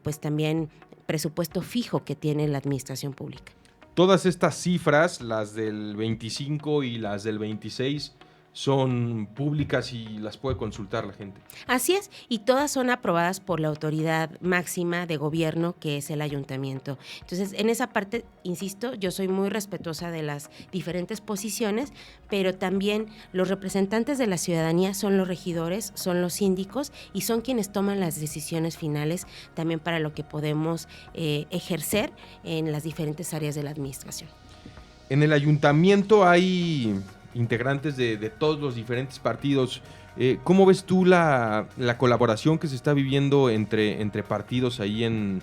pues también presupuesto fijo que tiene la administración pública. Todas estas cifras, las del 25 y las del 26, son públicas y las puede consultar la gente. Así es, y todas son aprobadas por la autoridad máxima de gobierno que es el ayuntamiento. Entonces, en esa parte, insisto, yo soy muy respetuosa de las diferentes posiciones, pero también los representantes de la ciudadanía son los regidores, son los síndicos y son quienes toman las decisiones finales también para lo que podemos ejercer en las diferentes áreas de la administración. En el ayuntamiento hay integrantes de todos los diferentes partidos. ¿Cómo ves tú la colaboración que se está viviendo entre partidos ahí en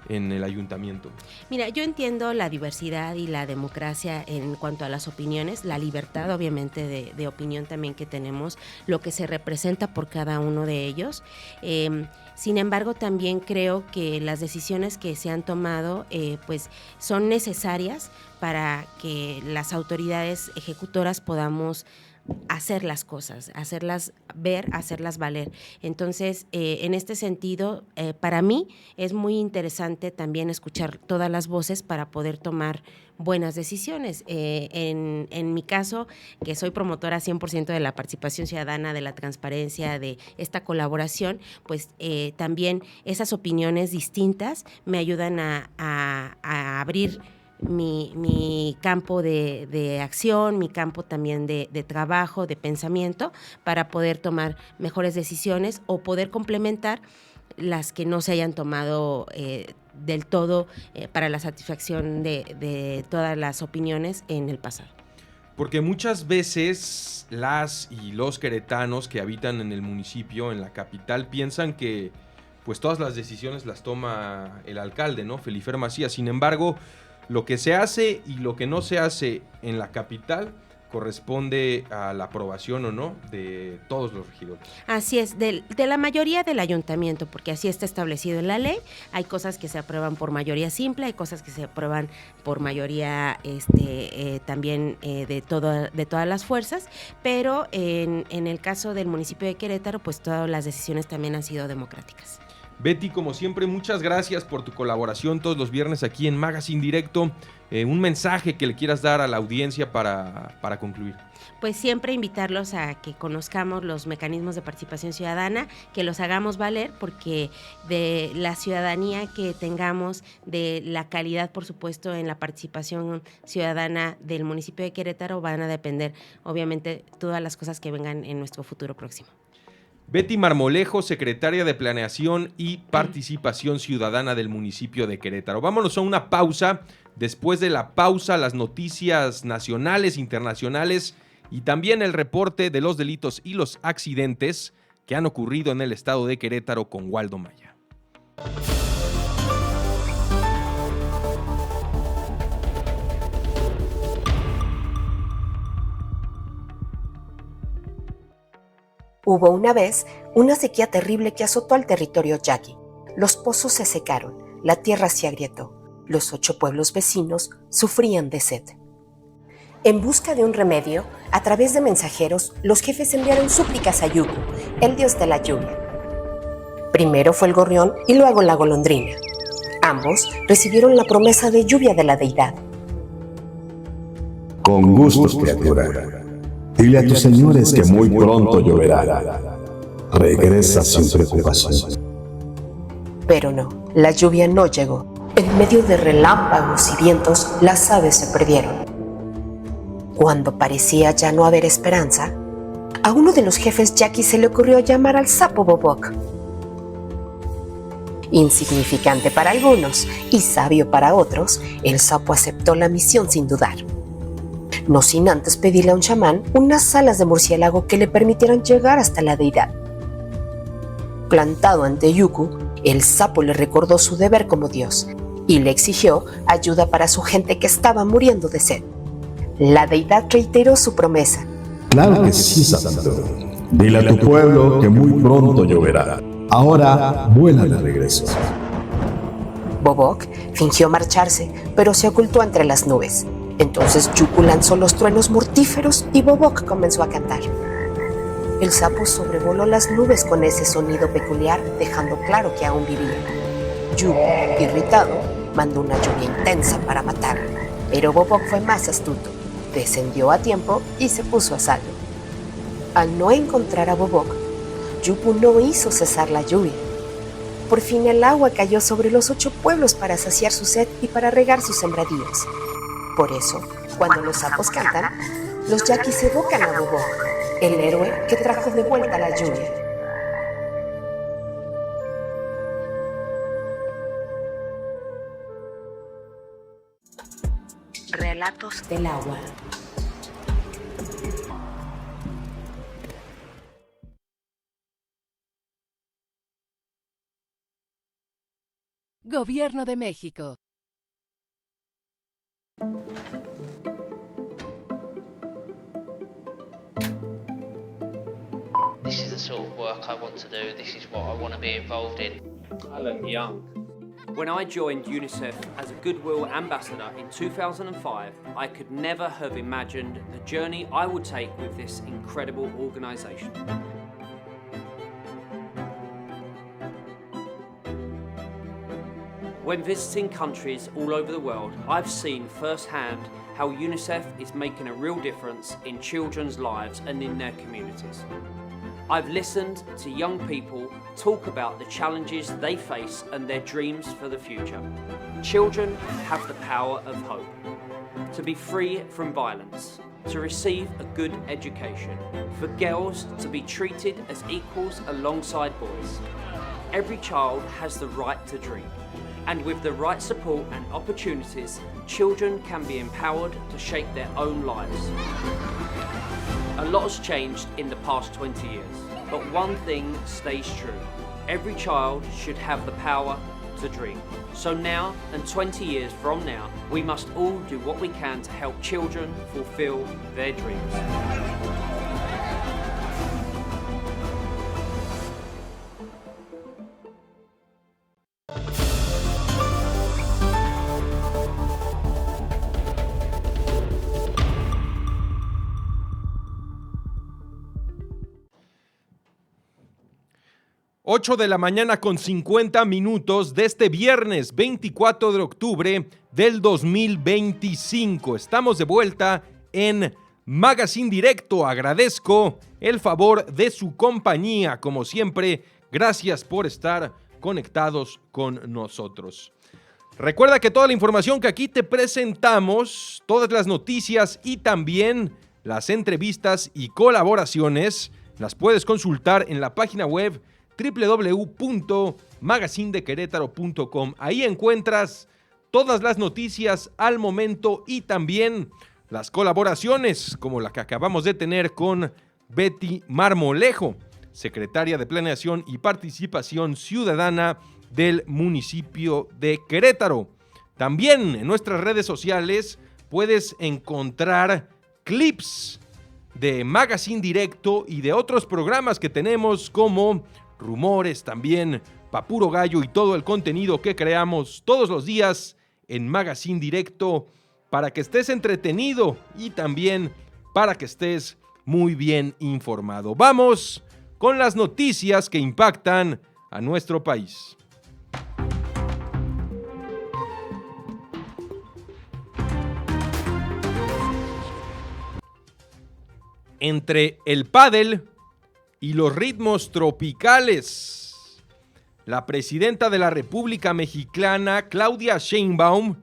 el ayuntamiento? Mira, yo entiendo la diversidad y la democracia en cuanto a las opiniones, la libertad obviamente de opinión también que tenemos, lo que se representa por cada uno de ellos. Sin embargo, también creo que las decisiones que se han tomado pues son necesarias para que las autoridades ejecutoras podamos hacer las cosas, hacerlas ver, hacerlas valer. Entonces, en este sentido, para mí es muy interesante también escuchar todas las voces para poder tomar buenas decisiones. En mi caso, que soy promotora 100% de la participación ciudadana, de la transparencia, de esta colaboración, pues también esas opiniones distintas me ayudan a abrir mi campo de acción, mi campo también de trabajo, de pensamiento, para poder tomar mejores decisiones o poder complementar las que no se hayan tomado del todo para la satisfacción de todas las opiniones en el pasado. Porque muchas veces las y los queretanos que habitan en el municipio, en la capital, piensan que pues todas las decisiones las toma el alcalde, ¿no? Felifer Macías. Sin embargo, lo que se hace y lo que no se hace en la capital corresponde a la aprobación o no de todos los regidores. Así es, de la mayoría del ayuntamiento, porque así está establecido en la ley. Hay cosas que se aprueban por mayoría simple, hay cosas que se aprueban por mayoría también de todas las fuerzas, pero en el caso del municipio de Querétaro, pues todas las decisiones también han sido democráticas. Betty, como siempre, muchas gracias por tu colaboración todos los viernes aquí en Magazine Directo. Un mensaje que le quieras dar a la audiencia para concluir. Pues siempre invitarlos a que conozcamos los mecanismos de participación ciudadana, que los hagamos valer, porque de la ciudadanía que tengamos, de la calidad, por supuesto, en la participación ciudadana del municipio de Querétaro, van a depender, obviamente, todas las cosas que vengan en nuestro futuro próximo. Betty Marmolejo, secretaria de Planeación y Participación Ciudadana del municipio de Querétaro. Vámonos a una pausa. Después de la pausa, las noticias nacionales, internacionales y también el reporte de los delitos y los accidentes que han ocurrido en el estado de Querétaro con Waldo Maya. Hubo una vez una sequía terrible que azotó al territorio yaqui. Los pozos se secaron, la tierra se agrietó. Los 8 pueblos vecinos sufrían de sed. En busca de un remedio, a través de mensajeros, los jefes enviaron súplicas a Yuku, el dios de la lluvia. Primero fue el gorrión y luego la golondrina. Ambos recibieron la promesa de lluvia de la deidad. Con gusto, criatura. Dile a tus señores que muy pronto lloverá. Regresa sin preocupación. Pero no, la lluvia no llegó. En medio de relámpagos y vientos, las aves se perdieron. Cuando parecía ya no haber esperanza, a uno de los jefes yaqui se le ocurrió llamar al sapo Bobok. Insignificante para algunos y sabio para otros, el sapo aceptó la misión sin dudar. No sin antes pedirle a un chamán unas alas de murciélago que le permitieran llegar hasta la deidad. Plantado ante Yuku, el sapo le recordó su deber como dios y le exigió ayuda para su gente que estaba muriendo de sed. La deidad reiteró su promesa. Claro que sí, santo. Dile a tu pueblo que muy pronto lloverá. Ahora vuela de regreso. Bobok fingió marcharse, pero se ocultó entre las nubes. Entonces Yuku lanzó los truenos mortíferos y Bobok comenzó a cantar. El sapo sobrevoló las nubes con ese sonido peculiar, dejando claro que aún vivía. Yuku, irritado, mandó una lluvia intensa para matar, pero Bobok fue más astuto. Descendió a tiempo y se puso a salvo. Al no encontrar a Bobok, Yuku no hizo cesar la lluvia. Por fin el agua cayó sobre los 8 pueblos para saciar su sed y para regar sus sembradíos. Por eso, cuando los sapos cantan, los yaquis evocan a Bobok, el héroe que trajo de vuelta la lluvia. Relatos del agua. Gobierno de México. This is the sort of work I want to do. This is what I want to be involved in. I look young. When I joined UNICEF as a Goodwill Ambassador in 2005, I could never have imagined the journey I would take with this incredible organisation. When visiting countries all over the world, I've seen firsthand how UNICEF is making a real difference in children's lives and in their communities. I've listened to young people talk about the challenges they face and their dreams for the future. Children have the power of hope, to be free from violence, to receive a good education, for girls to be treated as equals alongside boys. Every child has the right to dream. And with the right support and opportunities, children can be empowered to shape their own lives. A lot has changed in the past 20 years, but one thing stays true. Every child should have the power to dream. So now, and 20 years from now, we must all do what we can to help children fulfill their dreams. 8 de la mañana con 50 minutos de este viernes 24 de octubre del 2025. Estamos de vuelta en Magazine Directo. Agradezco el favor de su compañía. Como siempre, gracias por estar conectados con nosotros. Recuerda que toda la información que aquí te presentamos, todas las noticias y también las entrevistas y colaboraciones, las puedes consultar en la página web www.magazinedequerétaro.com. Ahí encuentras todas las noticias al momento y también las colaboraciones, como la que acabamos de tener con Betty Marmolejo, secretaria de Planeación y Participación Ciudadana del municipio de Querétaro. También en nuestras redes sociales puedes encontrar clips de Magazine Directo y de otros programas que tenemos como Rumores, también Papuro Gallo y todo el contenido que creamos todos los días en Magazine Directo para que estés entretenido y también para que estés muy bien informado. Vamos con las noticias que impactan a nuestro país. Entre el pádel y los ritmos tropicales, la presidenta de la República Mexicana, Claudia Sheinbaum,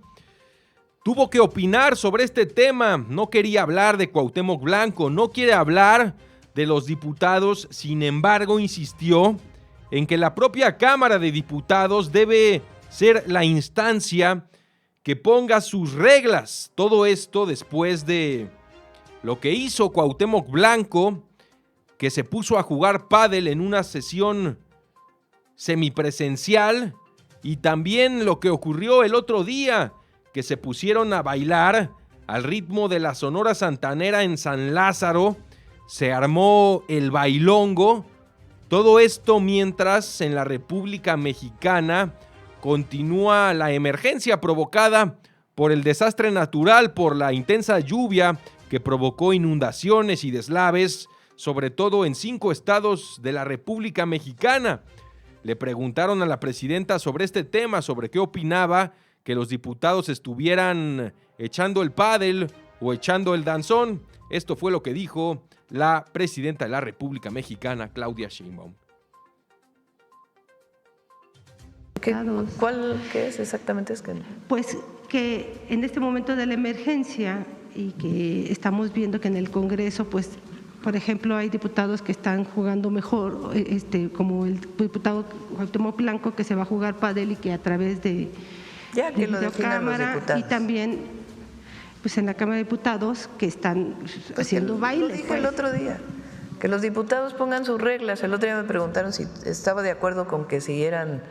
tuvo que opinar sobre este tema. No quería hablar de Cuauhtémoc Blanco, no quiere hablar de los diputados, sin embargo, insistió en que la propia Cámara de Diputados debe ser la instancia que ponga sus reglas. Todo esto después de lo que hizo Cuauhtémoc Blanco, que se puso a jugar pádel en una sesión semipresencial, y también lo que ocurrió el otro día, que se pusieron a bailar al ritmo de la Sonora Santanera en San Lázaro. Se armó el bailongo. Todo esto mientras en la República Mexicana continúa la emergencia provocada por el desastre natural, por la intensa lluvia que provocó inundaciones y deslaves, sobre todo en 5 estados de la República Mexicana. Le preguntaron a la presidenta sobre este tema, sobre qué opinaba que los diputados estuvieran echando el pádel o echando el danzón. Esto fue lo que dijo la presidenta de la República Mexicana, Claudia Sheinbaum. ¿Qué es exactamente? Pues que en este momento de la emergencia y que estamos viendo que en el Congreso, pues, por ejemplo, hay diputados que están jugando mejor, como el diputado Cuauhtémoc Blanco, que se va a jugar pádel y que a través de videocámara, y también pues en la Cámara de Diputados que están haciendo bailes. Lo dije el otro día, que los diputados pongan sus reglas. El otro día me preguntaron si estaba de acuerdo con que siguieran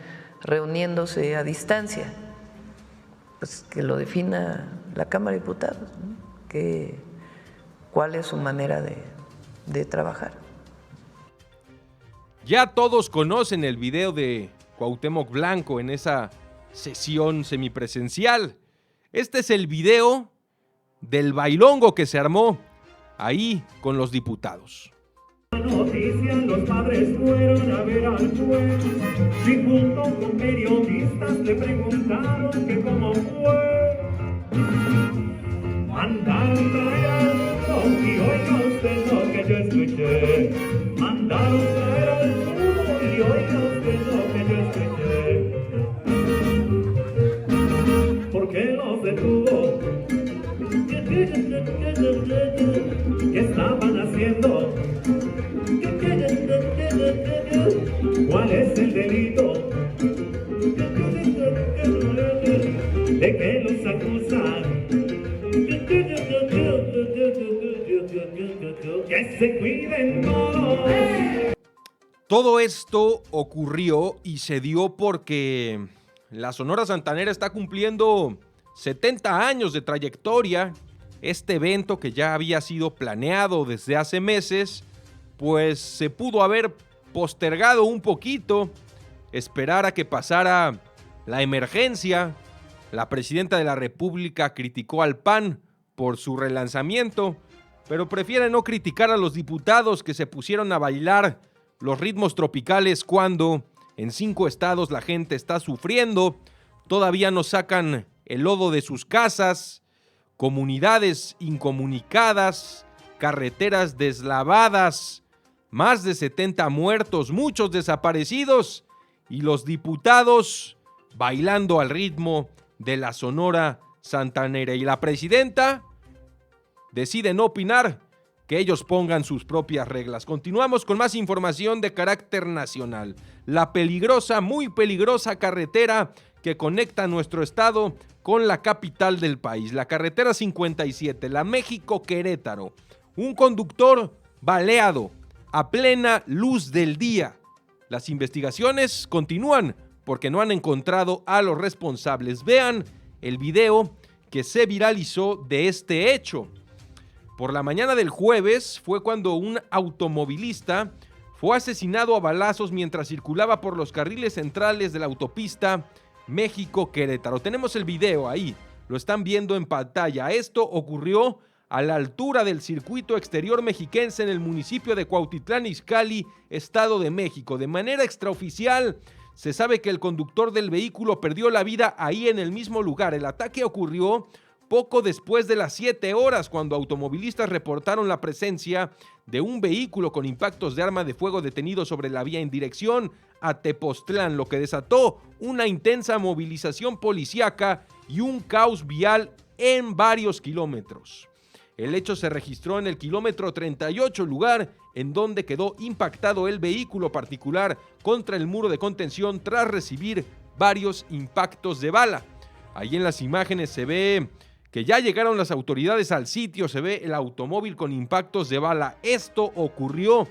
reuniéndose a distancia. Pues que lo defina la Cámara de Diputados, ¿no? ¿Cuál es su manera de trabajar? Ya todos conocen el video de Cuauhtémoc Blanco en esa sesión semipresencial. Este es el video del bailongo que se armó ahí con los diputados. Noticia, los padres fueron a ver al juez y junto con periodistas le preguntaron que cómo fue. Mandaron traer al mundo y oiga usted lo que yo escuché. Mandaron traer al mundo y oiga usted lo que yo escuché. ¿Por qué los detuvo? ¿Qué estaban haciendo? ¿Cuál es el delito? ¿De qué los acusan? Que se cuiden todos. Todo esto ocurrió y se dio porque la Sonora Santanera está cumpliendo 70 años de trayectoria. Este evento, que ya había sido planeado desde hace meses, pues se pudo haber postergado un poquito, esperar a que pasara la emergencia. La presidenta de la República criticó al PAN por su relanzamiento, pero prefiere no criticar a los diputados que se pusieron a bailar los ritmos tropicales cuando en 5 estados la gente está sufriendo. Todavía no sacan el lodo de sus casas, comunidades incomunicadas, carreteras deslavadas, más de 70 muertos, muchos desaparecidos y los diputados bailando al ritmo de la Sonora Santanera. Y la presidenta decide no opinar, que ellos pongan sus propias reglas. Continuamos con más información de carácter nacional. La peligrosa, muy peligrosa carretera que conecta nuestro estado con la capital del país, la carretera 57, la México-Querétaro. Un conductor baleado a plena luz del día. Las investigaciones continúan porque no han encontrado a los responsables. Vean el video que se viralizó de este hecho. Por la mañana del jueves fue cuando un automovilista fue asesinado a balazos mientras circulaba por los carriles centrales de la autopista México-Querétaro. Tenemos el video ahí, lo están viendo en pantalla. Esto ocurrió a la altura del circuito exterior mexiquense en el municipio de Cuautitlán Izcalli, Estado de México. De manera extraoficial, se sabe que el conductor del vehículo perdió la vida ahí en el mismo lugar. El ataque ocurrió poco después de las 7 horas, cuando automovilistas reportaron la presencia de un vehículo con impactos de arma de fuego detenido sobre la vía en dirección a Tepoztlán, lo que desató una intensa movilización policíaca y un caos vial en varios kilómetros. El hecho se registró en el kilómetro 38, lugar en donde quedó impactado el vehículo particular contra el muro de contención tras recibir varios impactos de bala. Ahí en las imágenes se ve que ya llegaron las autoridades al sitio, se ve el automóvil con impactos de bala. Esto ocurrió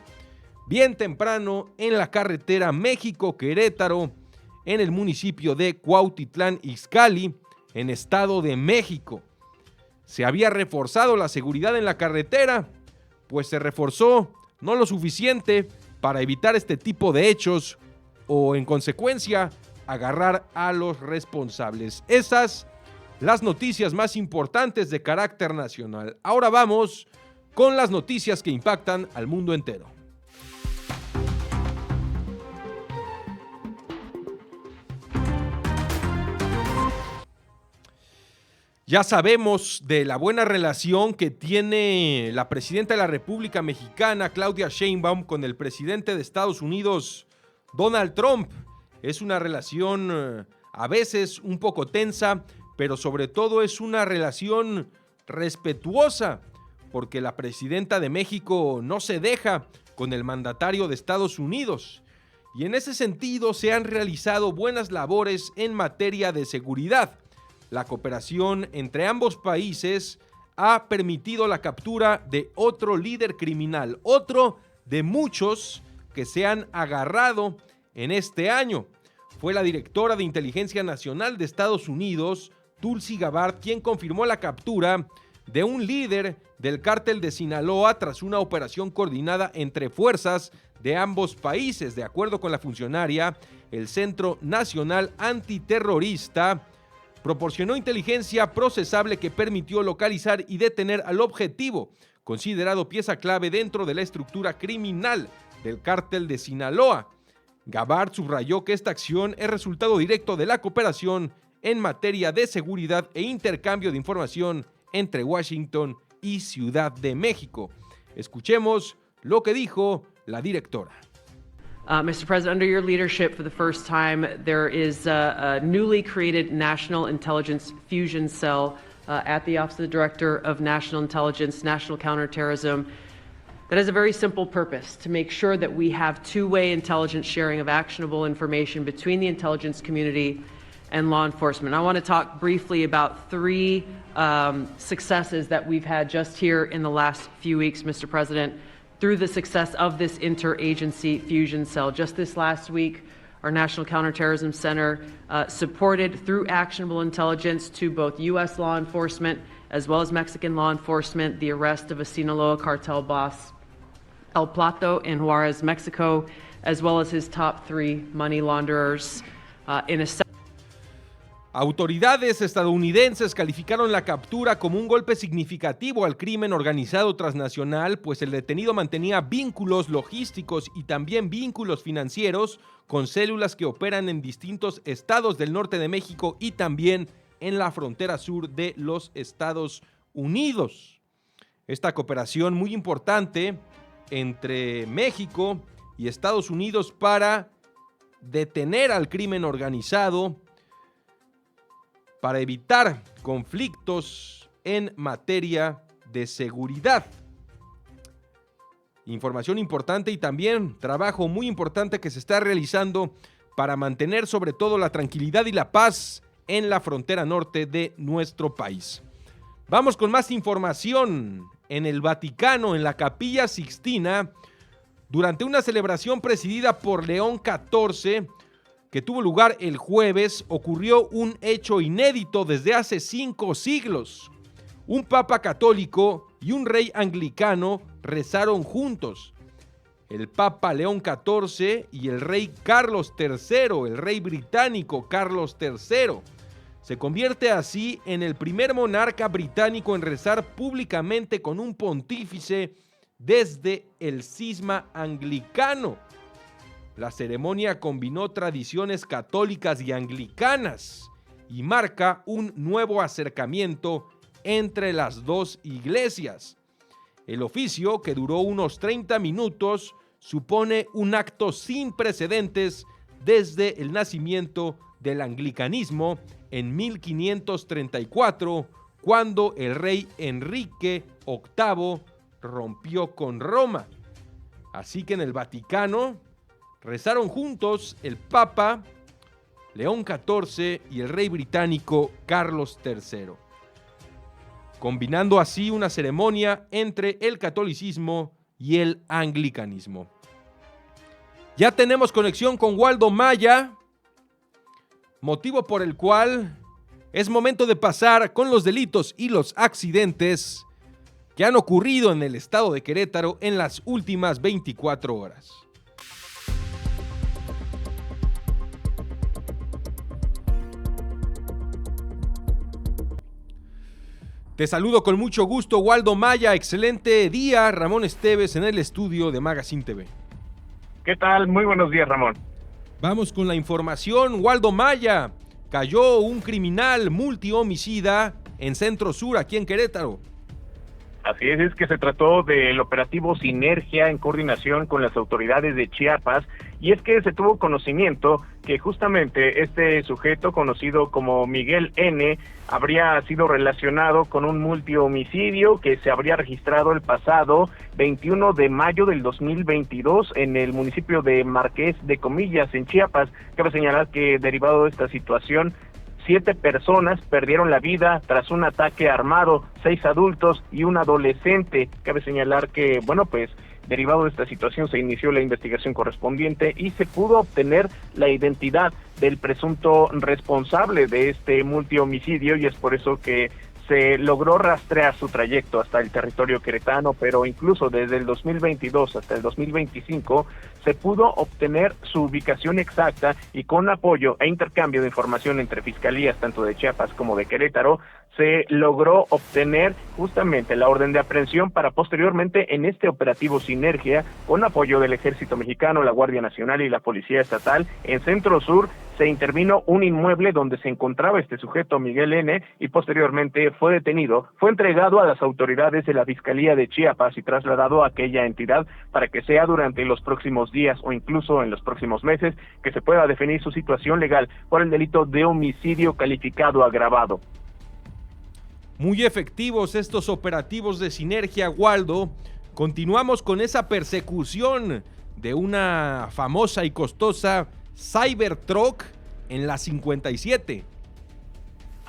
bien temprano en la carretera México-Querétaro, en el municipio de Cuautitlán Izcalli, en Estado de México. Se había reforzado la seguridad en la carretera, pues se reforzó no lo suficiente para evitar este tipo de hechos o, en consecuencia, agarrar a los responsables. Esas las noticias más importantes de carácter nacional. Ahora vamos con las noticias que impactan al mundo entero. Ya sabemos de la buena relación que tiene la presidenta de la República Mexicana, Claudia Sheinbaum, con el presidente de Estados Unidos, Donald Trump. Es una relación a veces un poco tensa, pero sobre todo es una relación respetuosa, porque la presidenta de México no se deja con el mandatario de Estados Unidos. Y en ese sentido se han realizado buenas labores en materia de seguridad. La cooperación entre ambos países ha permitido la captura de otro líder criminal, otro de muchos que se han agarrado en este año. Fue la directora de Inteligencia Nacional de Estados Unidos, Tulsi Gabbard, quien confirmó la captura de un líder del cártel de Sinaloa tras una operación coordinada entre fuerzas de ambos países. De acuerdo con la funcionaria, el Centro Nacional Antiterrorista proporcionó inteligencia procesable que permitió localizar y detener al objetivo, considerado pieza clave dentro de la estructura criminal del cártel de Sinaloa. Gabbard subrayó que esta acción es resultado directo de la cooperación en materia de seguridad e intercambio de información entre Washington y Ciudad de México. Escuchemos lo que dijo la directora. Mr. President, under your leadership, for the first time, there is a newly created National Intelligence Fusion Cell at the Office of the Director of National Intelligence, National Counterterrorism, that has a very simple purpose: to make sure that we have two-way intelligence sharing of actionable information between the intelligence community and law enforcement. I want to talk briefly about three successes that we've had just here in the last few weeks, Mr. President, through the success of this interagency fusion cell. Just this last week, our National Counterterrorism Center supported through actionable intelligence to both U.S. law enforcement as well as Mexican law enforcement the arrest of a Sinaloa cartel boss, El Plato, in Juarez, Mexico, as well as his top three money launderers in a Autoridades estadounidenses calificaron la captura como un golpe significativo al crimen organizado transnacional, pues el detenido mantenía vínculos logísticos y también vínculos financieros con células que operan en distintos estados del norte de México y también en la frontera sur de los Estados Unidos. Esta cooperación muy importante entre México y Estados Unidos para detener al crimen organizado, para evitar conflictos en materia de seguridad. Información importante y también trabajo muy importante que se está realizando para mantener sobre todo la tranquilidad y la paz en la frontera norte de nuestro país. Vamos con más información. En el Vaticano, en la Capilla Sixtina, durante una celebración presidida por León XIV, que tuvo lugar el jueves, ocurrió un hecho inédito desde hace 5 siglos. Un papa católico y un rey anglicano rezaron juntos. El papa León XIV y el rey Carlos III, el rey británico Carlos III. Se convierte así en el primer monarca británico en rezar públicamente con un pontífice desde el cisma anglicano. La ceremonia combinó tradiciones católicas y anglicanas y marca un nuevo acercamiento entre las dos iglesias. El oficio, que duró unos 30 minutos, supone un acto sin precedentes desde el nacimiento del anglicanismo en 1534, cuando el rey Enrique VIII rompió con Roma. Así que en el Vaticano rezaron juntos el Papa León XIV y el rey británico Carlos III, combinando así una ceremonia entre el catolicismo y el anglicanismo. Ya tenemos conexión con Waldo Maya, motivo por el cual es momento de pasar con los delitos y los accidentes que han ocurrido en el estado de Querétaro en las últimas 24 horas. Te saludo con mucho gusto, Waldo Maya. Excelente día. Ramón Esteves en el estudio de Magazine TV. ¿Qué tal? Muy buenos días, Ramón. Vamos con la información. Waldo Maya, cayó un criminal multihomicida en Centro Sur, aquí en Querétaro. Así es que se trató del operativo Sinergia en coordinación con las autoridades de Chiapas, y es que se tuvo conocimiento que justamente este sujeto, conocido como Miguel N., habría sido relacionado con un multihomicidio que se habría registrado el pasado 21 de mayo del 2022 en el municipio de Marqués de Comillas, en Chiapas. Cabe señalar que derivado de esta situación, 7 personas perdieron la vida tras un ataque armado, 6 adultos y un adolescente. Cabe señalar que, derivado de esta situación se inició la investigación correspondiente y se pudo obtener la identidad del presunto responsable de este multihomicidio, y es por eso que se logró rastrear su trayecto hasta el territorio queretano, pero incluso desde el 2022 hasta el 2025 se pudo obtener su ubicación exacta, y con apoyo e intercambio de información entre fiscalías tanto de Chiapas como de Querétaro se logró obtener justamente la orden de aprehensión para posteriormente en este operativo Sinergia, con apoyo del Ejército Mexicano, la Guardia Nacional y la Policía Estatal, en Centro Sur se intervino un inmueble donde se encontraba este sujeto, Miguel N., y posteriormente fue detenido, fue entregado a las autoridades de la Fiscalía de Chiapas y trasladado a aquella entidad para que sea durante los próximos días o incluso en los próximos meses que se pueda definir su situación legal por el delito de homicidio calificado agravado. Muy efectivos estos operativos de Sinergia, Waldo. Continuamos con esa persecución de una famosa y costosa Cybertruck en la 57.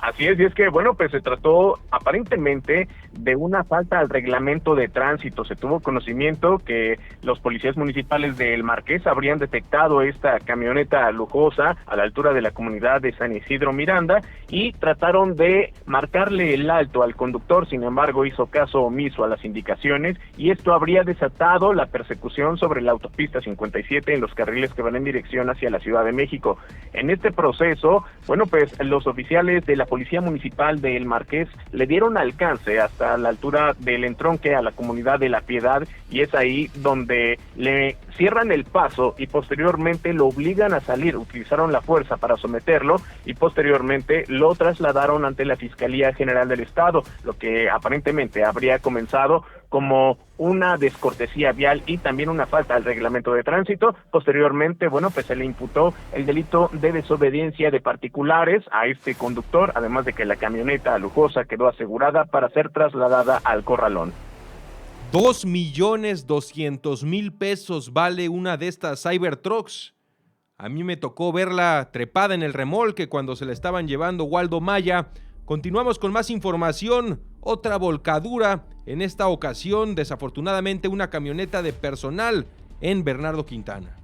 Así es, y es que, bueno, pues se trató aparentemente de una falta al reglamento de tránsito. Se tuvo conocimiento que los policías municipales del Marqués habrían detectado esta camioneta lujosa a la altura de la comunidad de San Isidro Miranda y trataron de marcarle el alto al conductor. Sin embargo, hizo caso omiso a las indicaciones y esto habría desatado la persecución sobre la autopista 57 en los carriles que van en dirección hacia la Ciudad de México. En este proceso, bueno, pues los oficiales de la Policía Municipal del Marqués le dieron alcance hasta la altura del entronque a la comunidad de La Piedad, y es ahí donde le cierran el paso y posteriormente lo obligan a salir. Utilizaron la fuerza para someterlo y posteriormente lo trasladaron ante la Fiscalía General del Estado, lo que aparentemente habría comenzado como una descortesía vial y también una falta al reglamento de tránsito. Posteriormente, bueno, pues se le imputó el delito de desobediencia de particulares a este conductor, además de que la camioneta lujosa quedó asegurada para ser trasladada al corralón. 2,200,000 pesos vale una de estas Cybertrucks. A mí me tocó verla trepada en el remolque cuando se la estaban llevando, Waldo Maya. Continuamos con más información. Otra volcadura, en esta ocasión desafortunadamente una camioneta de personal en Bernardo Quintana.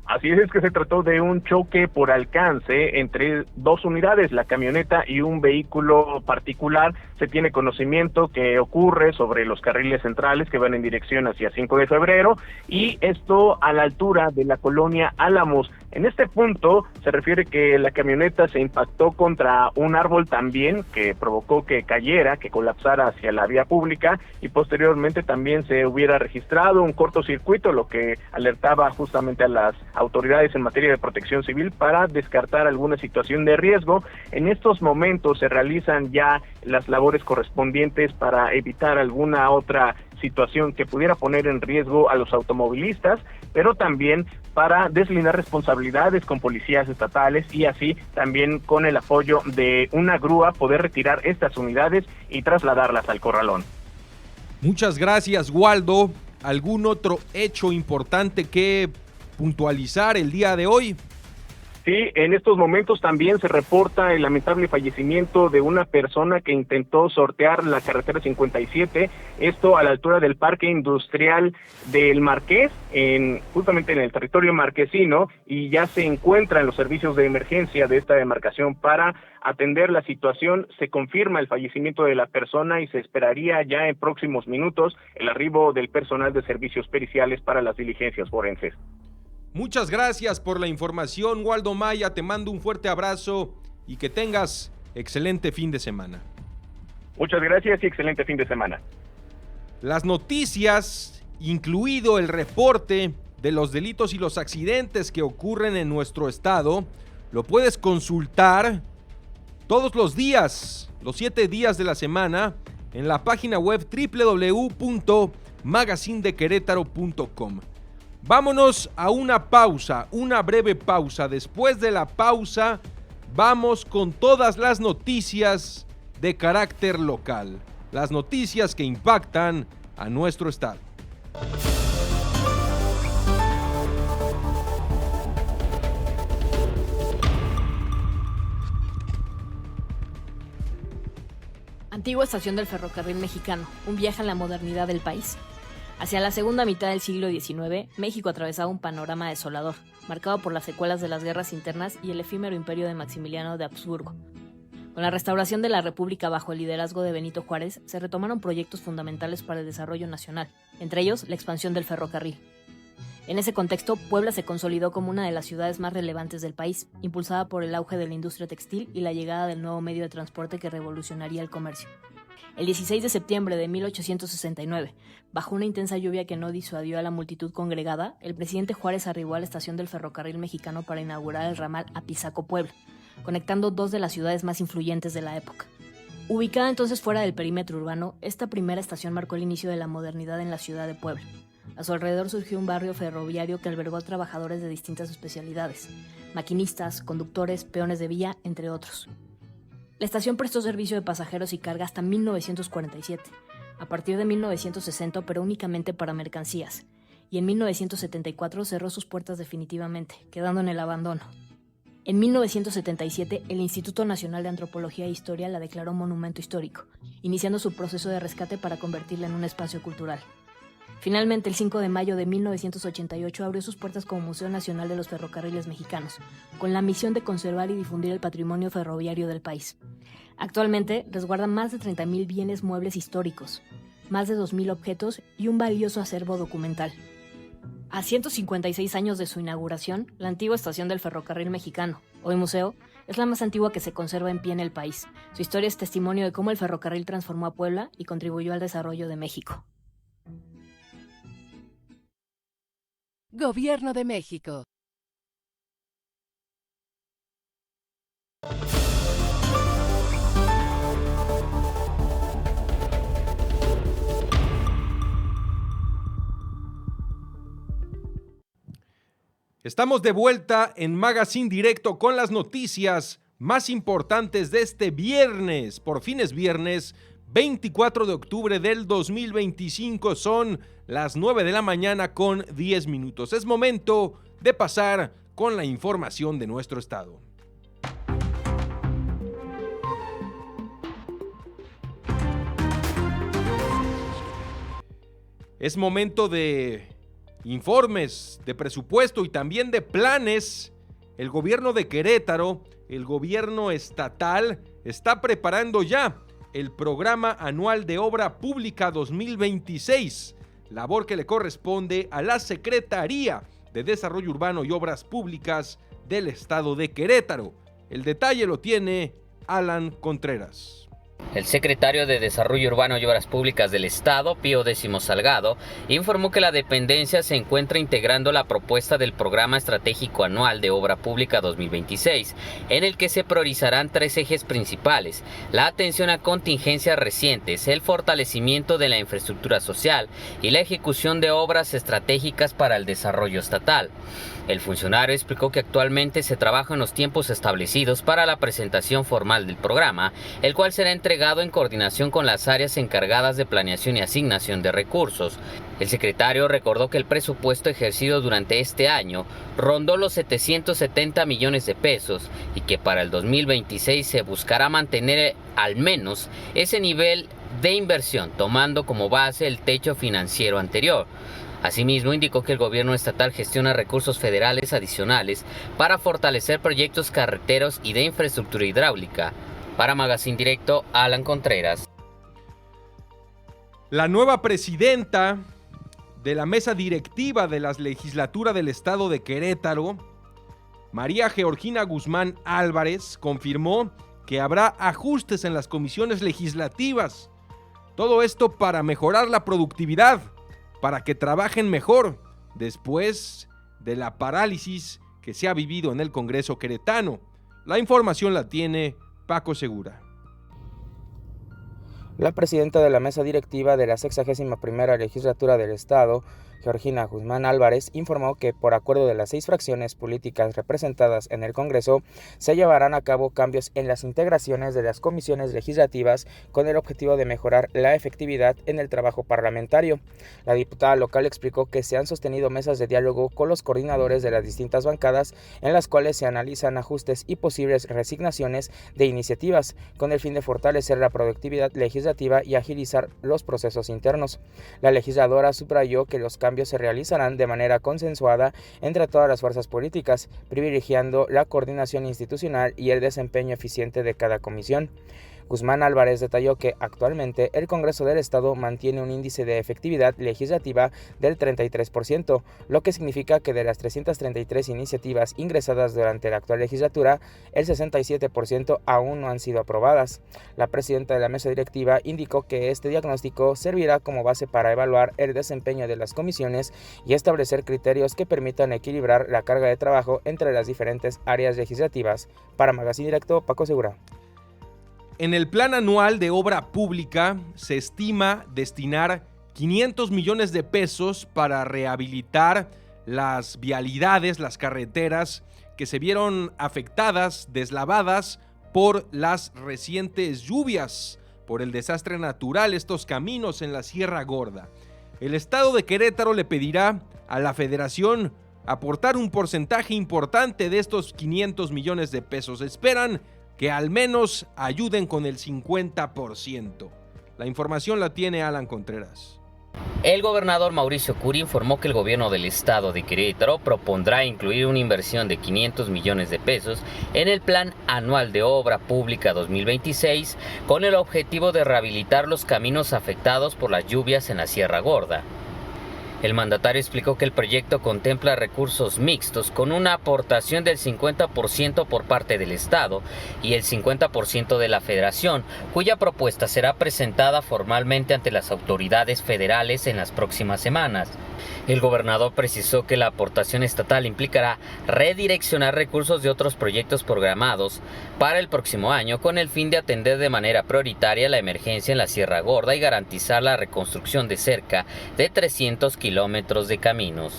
Así es que se trató de un choque por alcance entre dos unidades, la camioneta y un vehículo particular. Se tiene conocimiento que ocurre sobre los carriles centrales que van en dirección hacia 5 de febrero y esto a la altura de la colonia Álamos. En este punto se refiere que la camioneta se impactó contra un árbol también que provocó que cayera, que colapsara hacia la vía pública y posteriormente también se hubiera registrado un cortocircuito, lo que alertaba justamente a las autoridades en materia de protección civil para descartar alguna situación de riesgo. En estos momentos se realizan ya las labores correspondientes para evitar alguna otra situación que pudiera poner en riesgo a los automovilistas, pero también para deslindar responsabilidades con policías estatales y así también con el apoyo de una grúa poder retirar estas unidades y trasladarlas al corralón. Muchas gracias, Waldo. ¿Algún otro hecho importante que puntualizar el día de hoy? Sí, en estos momentos también se reporta el lamentable fallecimiento de una persona que intentó sortear la carretera 57, esto a la altura del Parque Industrial del Marqués, justamente en el territorio marquesino, y ya se encuentran los servicios de emergencia de esta demarcación para atender la situación. Se confirma el fallecimiento de la persona y se esperaría ya en próximos minutos el arribo del personal de servicios periciales para las diligencias forenses. Muchas gracias por la información, Waldo Maya. Te mando un fuerte abrazo y que tengas excelente fin de semana. Muchas gracias y excelente fin de semana. Las noticias, incluido el reporte de los delitos y los accidentes que ocurren en nuestro estado, lo puedes consultar todos los días, los 7 días de la semana, en la página web www.magazinedequerétaro.com. Vámonos a una pausa, una breve pausa. Después de la pausa, vamos con todas las noticias de carácter local. Las noticias que impactan a nuestro estado. Antigua estación del ferrocarril mexicano, un viaje a la modernidad del país. Hacia la segunda mitad del siglo XIX, México atravesaba un panorama desolador, marcado por las secuelas de las guerras internas y el efímero imperio de Maximiliano de Habsburgo. Con la restauración de la República bajo el liderazgo de Benito Juárez, se retomaron proyectos fundamentales para el desarrollo nacional, entre ellos la expansión del ferrocarril. En ese contexto, Puebla se consolidó como una de las ciudades más relevantes del país, impulsada por el auge de la industria textil y la llegada del nuevo medio de transporte que revolucionaría el comercio. El 16 de septiembre de 1869, bajo una intensa lluvia que no disuadió a la multitud congregada, el presidente Juárez arribó a la estación del ferrocarril mexicano para inaugurar el ramal Apizaco-Puebla, conectando dos de las ciudades más influyentes de la época. Ubicada entonces fuera del perímetro urbano, esta primera estación marcó el inicio de la modernidad en la ciudad de Puebla. A su alrededor surgió un barrio ferroviario que albergó a trabajadores de distintas especialidades, maquinistas, conductores, peones de vía, entre otros. La estación prestó servicio de pasajeros y carga hasta 1947. A partir de 1960 operó únicamente para mercancías, y en 1974 cerró sus puertas definitivamente, quedando en el abandono. En 1977, el Instituto Nacional de Antropología e Historia la declaró monumento histórico, iniciando su proceso de rescate para convertirla en un espacio cultural. Finalmente, el 5 de mayo de 1988 abrió sus puertas como Museo Nacional de los Ferrocarriles Mexicanos, con la misión de conservar y difundir el patrimonio ferroviario del país. Actualmente, resguarda más de 30,000 bienes muebles históricos, más de 2,000 objetos y un valioso acervo documental. A 156 años de su inauguración, la antigua estación del ferrocarril mexicano, hoy museo, es la más antigua que se conserva en pie en el país. Su historia es testimonio de cómo el ferrocarril transformó a Puebla y contribuyó al desarrollo de México. Gobierno de México. Estamos de vuelta en Magazine Directo con las noticias más importantes de este viernes. Por fin es viernes, 24 de octubre del 2025. Son las 9 de la mañana con 10 minutos. Es momento de pasar con la información de nuestro estado. Es momento de informes de presupuesto y también de planes. El gobierno de Querétaro, el gobierno estatal, está preparando ya el programa anual de obra pública 2026, labor que le corresponde a la Secretaría de Desarrollo Urbano y Obras Públicas del estado de Querétaro. El detalle lo tiene Alan Contreras. El secretario de Desarrollo Urbano y Obras Públicas del Estado, Pío X Salgado, informó que la dependencia se encuentra integrando la propuesta del Programa Estratégico Anual de Obra Pública 2026, en el que se priorizarán 3 ejes principales: la atención a contingencias recientes, el fortalecimiento de la infraestructura social y la ejecución de obras estratégicas para el desarrollo estatal. El funcionario explicó que actualmente se trabaja en los tiempos establecidos para la presentación formal del programa, el cual será entregado en coordinación con las áreas encargadas de planeación y asignación de recursos. El secretario recordó que el presupuesto ejercido durante este año rondó los 770 millones de pesos y que para el 2026 se buscará mantener al menos ese nivel de inversión, tomando como base el techo financiero anterior. Asimismo, indicó que el gobierno estatal gestiona recursos federales adicionales para fortalecer proyectos carreteros y de infraestructura hidráulica. Para Magazine Directo, Alan Contreras. La nueva presidenta de la mesa directiva de la legislatura del estado de Querétaro, María Georgina Guzmán Álvarez, confirmó que habrá ajustes en las comisiones legislativas. Todo esto para mejorar la productividad, para que trabajen mejor después de la parálisis que se ha vivido en el Congreso queretano. La información la tiene Paco Segura. La presidenta de la mesa directiva de la 61ª legislatura del Estado, Georgina Guzmán Álvarez, informó que por acuerdo de las 6 fracciones políticas representadas en el Congreso, se llevarán a cabo cambios en las integraciones de las comisiones legislativas con el objetivo de mejorar la efectividad en el trabajo parlamentario. La diputada local explicó que se han sostenido mesas de diálogo con los coordinadores de las distintas bancadas, en las cuales se analizan ajustes y posibles resignaciones de iniciativas, con el fin de fortalecer la productividad legislativa y agilizar los procesos internos. La legisladora subrayó que los cambios cambios se realizarán de manera consensuada entre todas las fuerzas políticas, privilegiando la coordinación institucional y el desempeño eficiente de cada comisión. Guzmán Álvarez detalló que actualmente el Congreso del Estado mantiene un índice de efectividad legislativa del 33%, lo que significa que de las 333 iniciativas ingresadas durante la actual legislatura, el 67% aún no han sido aprobadas. La presidenta de la mesa directiva indicó que este diagnóstico servirá como base para evaluar el desempeño de las comisiones y establecer criterios que permitan equilibrar la carga de trabajo entre las diferentes áreas legislativas. Para Magazine Directo, Paco Segura. En el plan anual de obra pública se estima destinar 500 millones de pesos para rehabilitar las vialidades, las carreteras que se vieron afectadas, deslavadas por las recientes lluvias, por el desastre natural, estos caminos en la Sierra Gorda. El estado de Querétaro le pedirá a la Federación aportar un porcentaje importante de estos 500 millones de pesos. Esperan que al menos ayuden con el 50%. La información la tiene Alan Contreras. El gobernador Mauricio Curi informó que el gobierno del estado de Querétaro propondrá incluir una inversión de 500 millones de pesos en el Plan Anual de Obra Pública 2026 con el objetivo de rehabilitar los caminos afectados por las lluvias en la Sierra Gorda. El mandatario explicó que el proyecto contempla recursos mixtos con una aportación del 50% por parte del Estado y el 50% de la Federación, cuya propuesta será presentada formalmente ante las autoridades federales en las próximas semanas. El gobernador precisó que la aportación estatal implicará redireccionar recursos de otros proyectos programados para el próximo año con el fin de atender de manera prioritaria la emergencia en la Sierra Gorda y garantizar la reconstrucción de cerca de 300 kilómetros de caminos.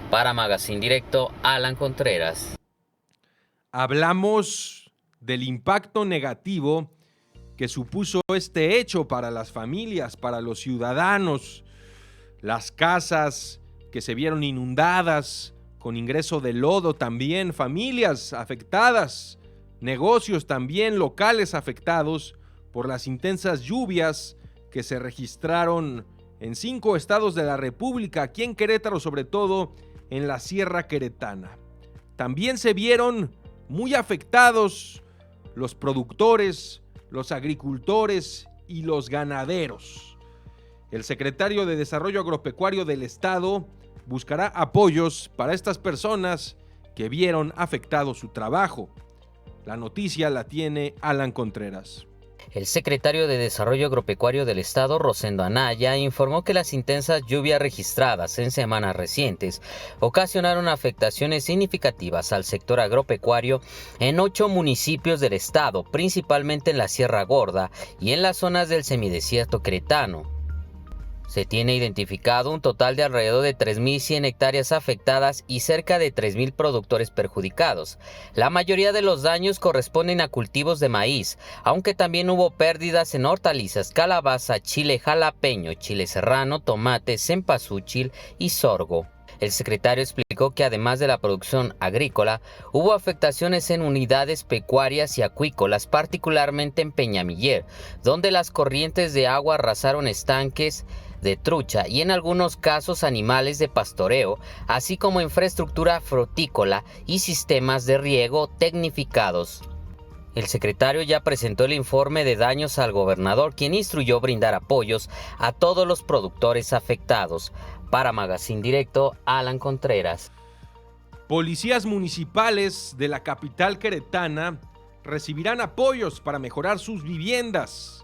Para Magazine Directo, Alan Contreras. Hablamos del impacto negativo que supuso este hecho para las familias, para los ciudadanos, las casas que se vieron inundadas con ingreso de lodo también, familias afectadas, negocios también locales afectados por las intensas lluvias que se registraron en 5 estados de la República, aquí en Querétaro, sobre todo en la Sierra Queretana. También se vieron muy afectados los productores, los agricultores y los ganaderos. El secretario de Desarrollo Agropecuario del Estado buscará apoyos para estas personas que vieron afectado su trabajo. La noticia la tiene Alan Contreras. El secretario de Desarrollo Agropecuario del Estado, Rosendo Anaya, informó que las intensas lluvias registradas en semanas recientes ocasionaron afectaciones significativas al sector agropecuario en 8 municipios del estado, principalmente en la Sierra Gorda y en las zonas del semidesierto queretano. Se tiene identificado un total de alrededor de 3.100 hectáreas afectadas y cerca de 3.000 productores perjudicados. La mayoría de los daños corresponden a cultivos de maíz, aunque también hubo pérdidas en hortalizas, calabaza, chile jalapeño, chile serrano, tomate, cempasúchil y sorgo. El secretario explicó que además de la producción agrícola, hubo afectaciones en unidades pecuarias y acuícolas, particularmente en Peñamiller, donde las corrientes de agua arrasaron estanques de trucha y en algunos casos animales de pastoreo, así como infraestructura frutícola y sistemas de riego tecnificados. El secretario ya presentó el informe de daños al gobernador, quien instruyó brindar apoyos a todos los productores afectados. Para Magazine Directo, Alan Contreras. Policías municipales de la capital queretana recibirán apoyos para mejorar sus viviendas.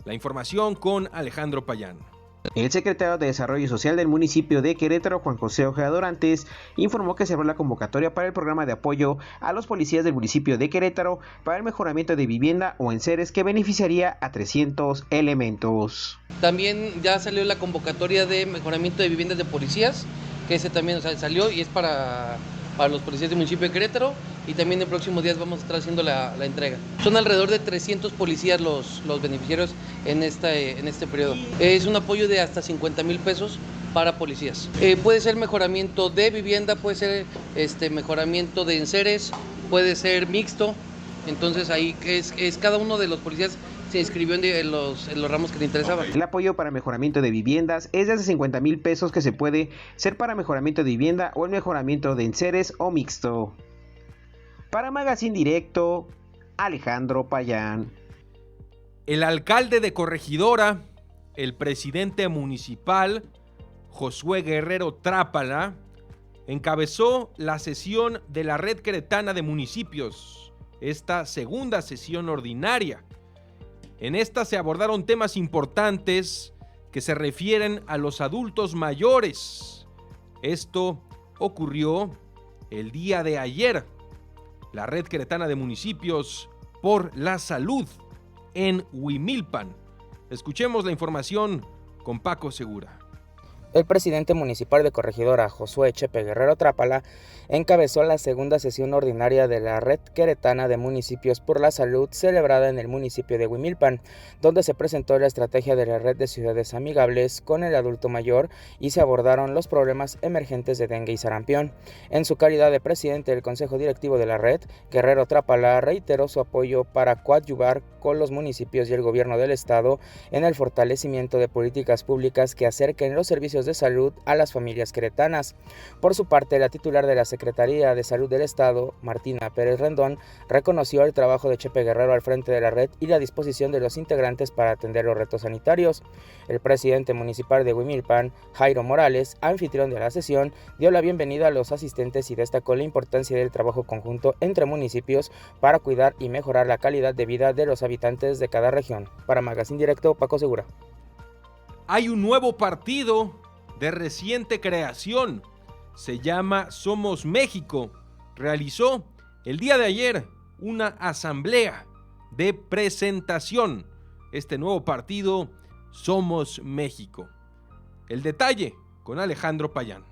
La información con Alejandro Payán. El secretario de Desarrollo Social del municipio de Querétaro, Juan José Ojeda Dorantes, informó que se abrió la convocatoria para el programa de apoyo a los policías del municipio de Querétaro para el mejoramiento de vivienda o enseres que beneficiaría a 300 elementos. También ya salió la convocatoria de mejoramiento de viviendas de policías, que ese también salió y es para los policías del municipio de Querétaro, y también en próximos días vamos a estar haciendo la entrega. Son alrededor de 300 policías los beneficiarios en este periodo. Es un apoyo de hasta 50,000 pesos para policías. Puede ser mejoramiento de vivienda, puede ser mejoramiento de enseres, puede ser mixto. Entonces ahí es cada uno de los policías se inscribió en los ramos que le interesaban. El apoyo para mejoramiento de viviendas es de hasta 50,000 pesos, que se puede ser para mejoramiento de vivienda o el mejoramiento de enseres o mixto. Para Magazine Directo, Alejandro Payán. El alcalde de Corregidora, el presidente municipal, Josué Guerrero Trápala, encabezó la sesión de la Red Queretana de Municipios, esta segunda sesión ordinaria. En esta se abordaron temas importantes que se refieren a los adultos mayores. Esto ocurrió el día de ayer. La Red Queretana de Municipios por la Salud en Huimilpan. Escuchemos la información con Paco Segura. El presidente municipal de Corregidora, Josué Chepe Guerrero Trápala, encabezó la segunda sesión ordinaria de la Red Queretana de Municipios por la Salud, celebrada en el municipio de Huimilpan, donde se presentó la estrategia de la Red de Ciudades Amigables con el adulto mayor y se abordaron los problemas emergentes de dengue y sarampión. En su calidad de presidente del Consejo Directivo de la Red, Guerrero Trápala reiteró su apoyo para coadyuvar con los municipios y el gobierno del estado en el fortalecimiento de políticas públicas que acerquen los servicios de salud a las familias queretanas. Por su parte, la titular de la Secretaría de Salud del Estado, Martina Pérez Rendón, reconoció el trabajo de Chepe Guerrero al frente de la red y la disposición de los integrantes para atender los retos sanitarios. El presidente municipal de Huimilpan, Jairo Morales, anfitrión de la sesión, dio la bienvenida a los asistentes y destacó la importancia del trabajo conjunto entre municipios para cuidar y mejorar la calidad de vida de los habitantes de cada región. Para Magazine Directo, Paco Segura. Hay un nuevo partido de reciente creación, se llama Somos México. Realizó el día de ayer una asamblea de presentación. Este nuevo partido, Somos México. El detalle con Alejandro Payán.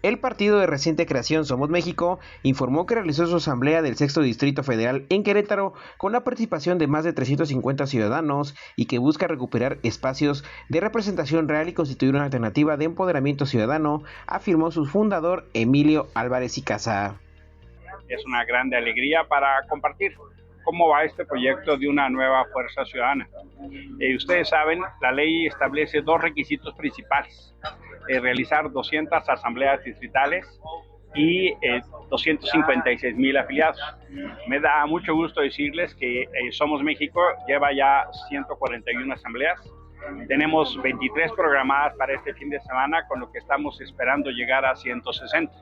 El partido de reciente creación Somos México informó que realizó su asamblea del 6º Distrito Federal en Querétaro con la participación de más de 350 ciudadanos y que busca recuperar espacios de representación real y constituir una alternativa de empoderamiento ciudadano, afirmó su fundador Emilio Álvarez y Casa. Es una grande alegría para compartir cómo va este proyecto de una nueva fuerza ciudadana. Ustedes saben, la ley establece dos requisitos principales: realizar 200 asambleas distritales y 256,000 afiliados. Me da mucho gusto decirles que Somos México lleva ya 141 asambleas. Tenemos 23 programadas para este fin de semana, con lo que estamos esperando llegar a 160.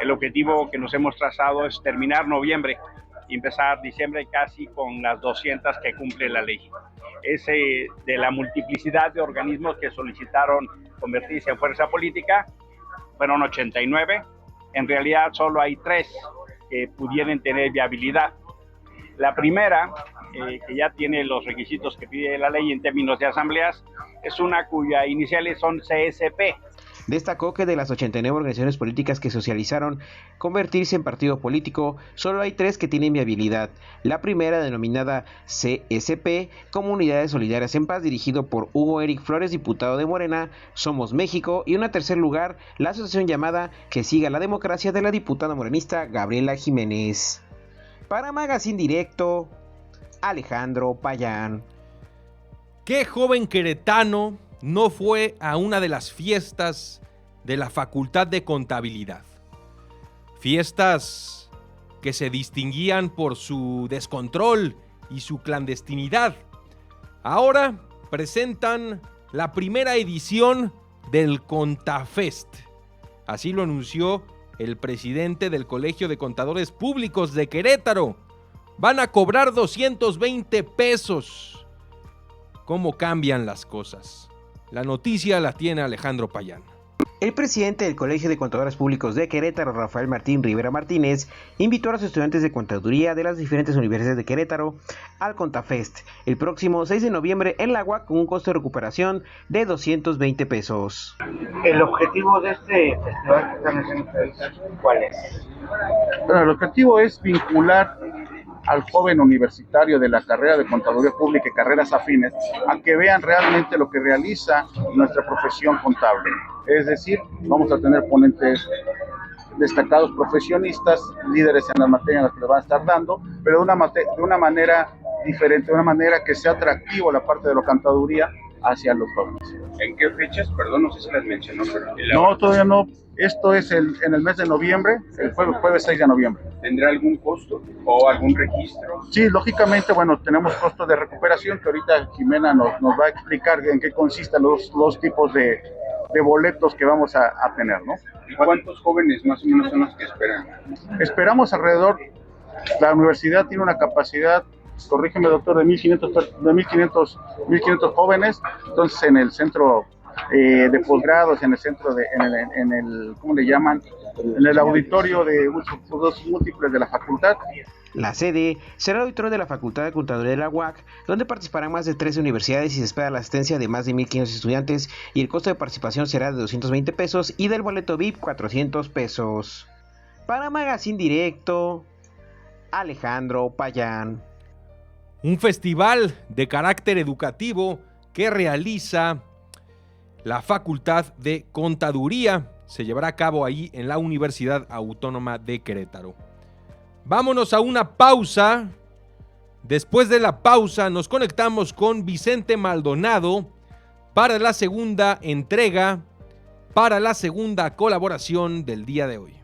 El objetivo que nos hemos trazado es terminar noviembre y empezar diciembre casi con las 200 que cumple la ley. De la multiplicidad de organismos que solicitaron convertirse en fuerza política, fueron 89. En realidad solo hay 3 que pudieran tener viabilidad. La primera, que ya tiene los requisitos que pide la ley en términos de asambleas, es una cuya iniciales son CSP. Destacó que de las 89 organizaciones políticas que socializaron convertirse en partido político, solo hay 3 que tienen viabilidad. La primera, denominada CSP, Comunidades Solidarias en Paz, dirigido por Hugo Eric Flores, diputado de Morena, Somos México, y en tercer lugar, la asociación llamada Que Siga la Democracia, de la diputada morenista Gabriela Jiménez. Para Magazine Directo, Alejandro Payán. ¿Qué joven queretano no fue a una de las fiestas de la Facultad de Contabilidad? Fiestas que se distinguían por su descontrol y su clandestinidad. Ahora presentan la primera edición del Contafest. Así lo anunció el presidente del Colegio de Contadores Públicos de Querétaro. Van a cobrar 220 pesos. ¿Cómo cambian las cosas? La noticia la tiene Alejandro Payán. El presidente del Colegio de Contadores Públicos de Querétaro, Rafael Martín Rivera Martínez, invitó a los estudiantes de contaduría de las diferentes universidades de Querétaro al Contafest el próximo 6 de noviembre en la UAC, con un costo de recuperación de 220 pesos. ¿El objetivo de este festival que están haciendo ustedes cuál es? Bueno, el objetivo es vincular al joven universitario de la carrera de Contaduría Pública y carreras afines a que vean realmente lo que realiza nuestra profesión contable. Es decir, vamos a tener ponentes destacados profesionistas, líderes en las materias en las que les van a estar dando, pero de una manera diferente, de una manera que sea atractivo la parte de la contaduría hacia los jóvenes. ¿En qué fechas? Perdón, no sé si las mencionó, pero... No, todavía no. Esto es en el mes de noviembre, el jueves 6 de noviembre. ¿Tendrá algún costo o algún registro? Sí, lógicamente, bueno, tenemos costos de recuperación que ahorita Jimena nos va a explicar en qué consisten los tipos de boletos que vamos a tener, ¿no? ¿Y cuántos jóvenes más o menos son los que esperan? Esperamos alrededor, la universidad tiene una capacidad, corrígeme doctor, de 1.500 jóvenes, entonces en el centro de posgrados, en el centro en el ¿cómo le llaman? En el auditorio de usos múltiples de la facultad. La sede será el auditorio de la Facultad de Contaduría de la UAC, donde participarán más de 13 universidades y se espera la asistencia de más de 1.500 estudiantes, y el costo de participación será de 220 pesos y del boleto VIP 400 pesos. Para Magazine Directo, Alejandro Payán. Un festival de carácter educativo que realiza la Facultad de Contaduría se llevará a cabo ahí en la Universidad Autónoma de Querétaro. Vámonos a una pausa. Después de la pausa nos conectamos con Vicente Maldonado para la segunda entrega, para la segunda colaboración del día de hoy.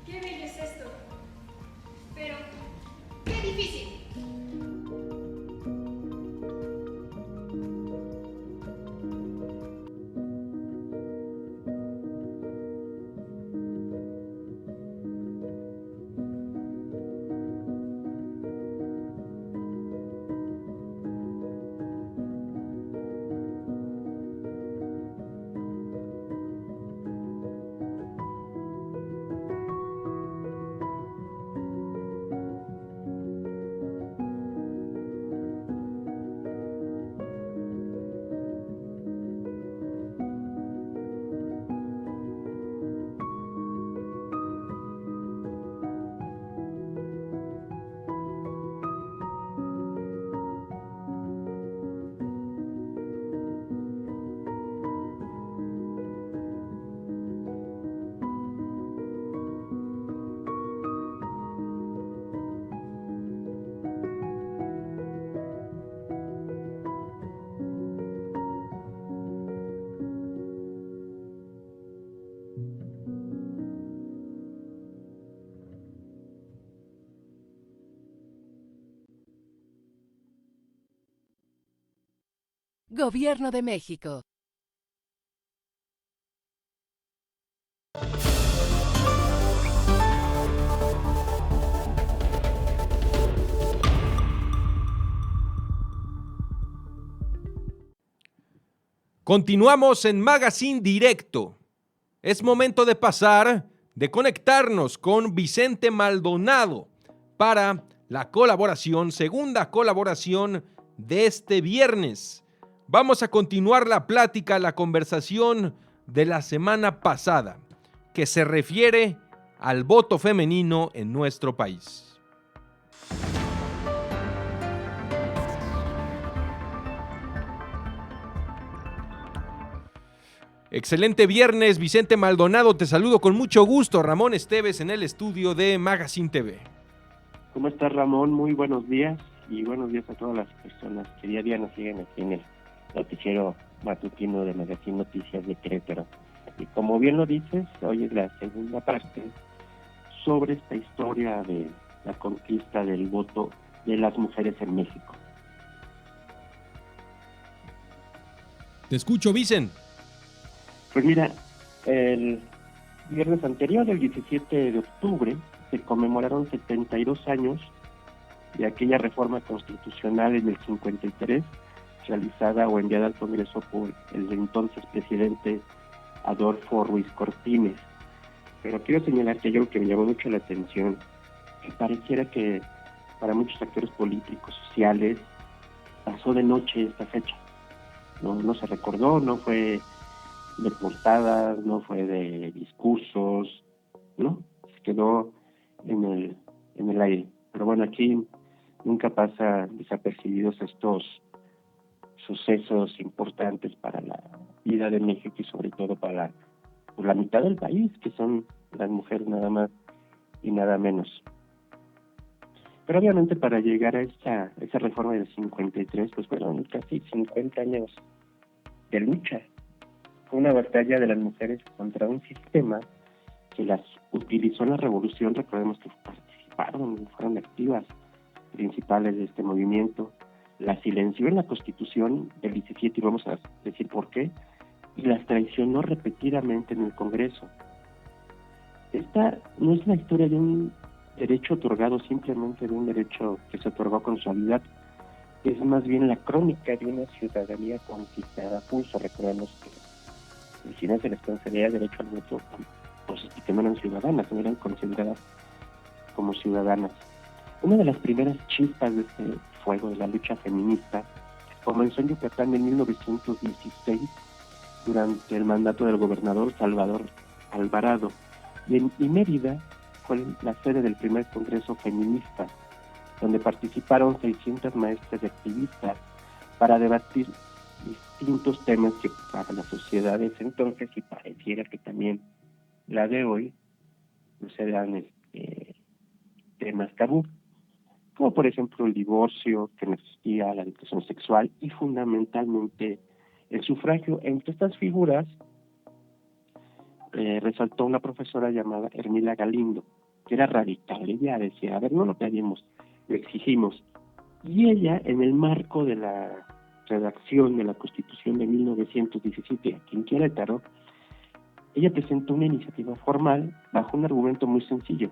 Qué bello es esto, pero qué difícil. Gobierno de México. Continuamos en Magazine Directo. Es momento de pasar, de conectarnos con Vicente Maldonado para la colaboración, segunda colaboración de este viernes. Vamos a continuar la plática, la conversación de la semana pasada, que se refiere al voto femenino en nuestro país. Excelente viernes, Vicente Maldonado, te saludo con mucho gusto. Ramón Esteves en el estudio de Magazine TV. ¿Cómo estás, Ramón? Muy buenos días y buenos días a todas las personas que día a día nos siguen aquí en el noticiero matutino de Magazine Noticias de Querétaro. Y como bien lo dices, hoy es la segunda parte sobre esta historia de la conquista del voto de las mujeres en México. Te escucho, Vicen. Pues mira, el viernes anterior, el 17 de octubre, se conmemoraron 72 años de aquella reforma constitucional en el 53, realizada o enviada al Congreso por el entonces presidente Adolfo Ruiz Cortines. Pero quiero señalar que hay algo que me llamó mucho la atención, que pareciera que para muchos actores políticos, sociales, pasó de noche esta fecha. No se recordó, no fue de portadas, no fue de discursos, ¿no? Se quedó en el aire. Pero bueno, aquí nunca pasa desapercibidos estos sucesos importantes para la vida de México y sobre todo para la mitad del país, que son las mujeres nada más y nada menos. Pero obviamente para llegar a esa reforma del 53, pues fueron casi 50 años de lucha. Fue una batalla de las mujeres contra un sistema que las utilizó en la revolución. Recordemos que participaron, fueron activas principales de este movimiento. La silenció en la Constitución del 17 y vamos a decir por qué, y las traicionó repetidamente en el Congreso. Esta no es la historia de un derecho otorgado, simplemente de un derecho que se otorgó con suavidad, es más bien la crónica de una ciudadanía conquistada a pulso. Recordemos que si no se les concedía derecho al voto, pues que no eran ciudadanas, no eran consideradas como ciudadanas. Una de las primeras chispas de este fuego de la lucha feminista comenzó en Yucatán en 1916 durante el mandato del gobernador Salvador Alvarado, y Mérida fue la sede del primer congreso feminista, donde participaron 600 maestras y activistas para debatir distintos temas que para la sociedad de ese entonces, y pareciera que también la de hoy, pues eran temas tabú, como por ejemplo el divorcio, que no existía, la educación sexual y fundamentalmente el sufragio. Entre estas figuras resaltó una profesora llamada Hermila Galindo, que era radical. Ella decía, a ver, no lo pedimos, lo exigimos. Y ella, en el marco de la redacción de la Constitución de 1917 aquí en Querétaro, ella presentó una iniciativa formal bajo un argumento muy sencillo.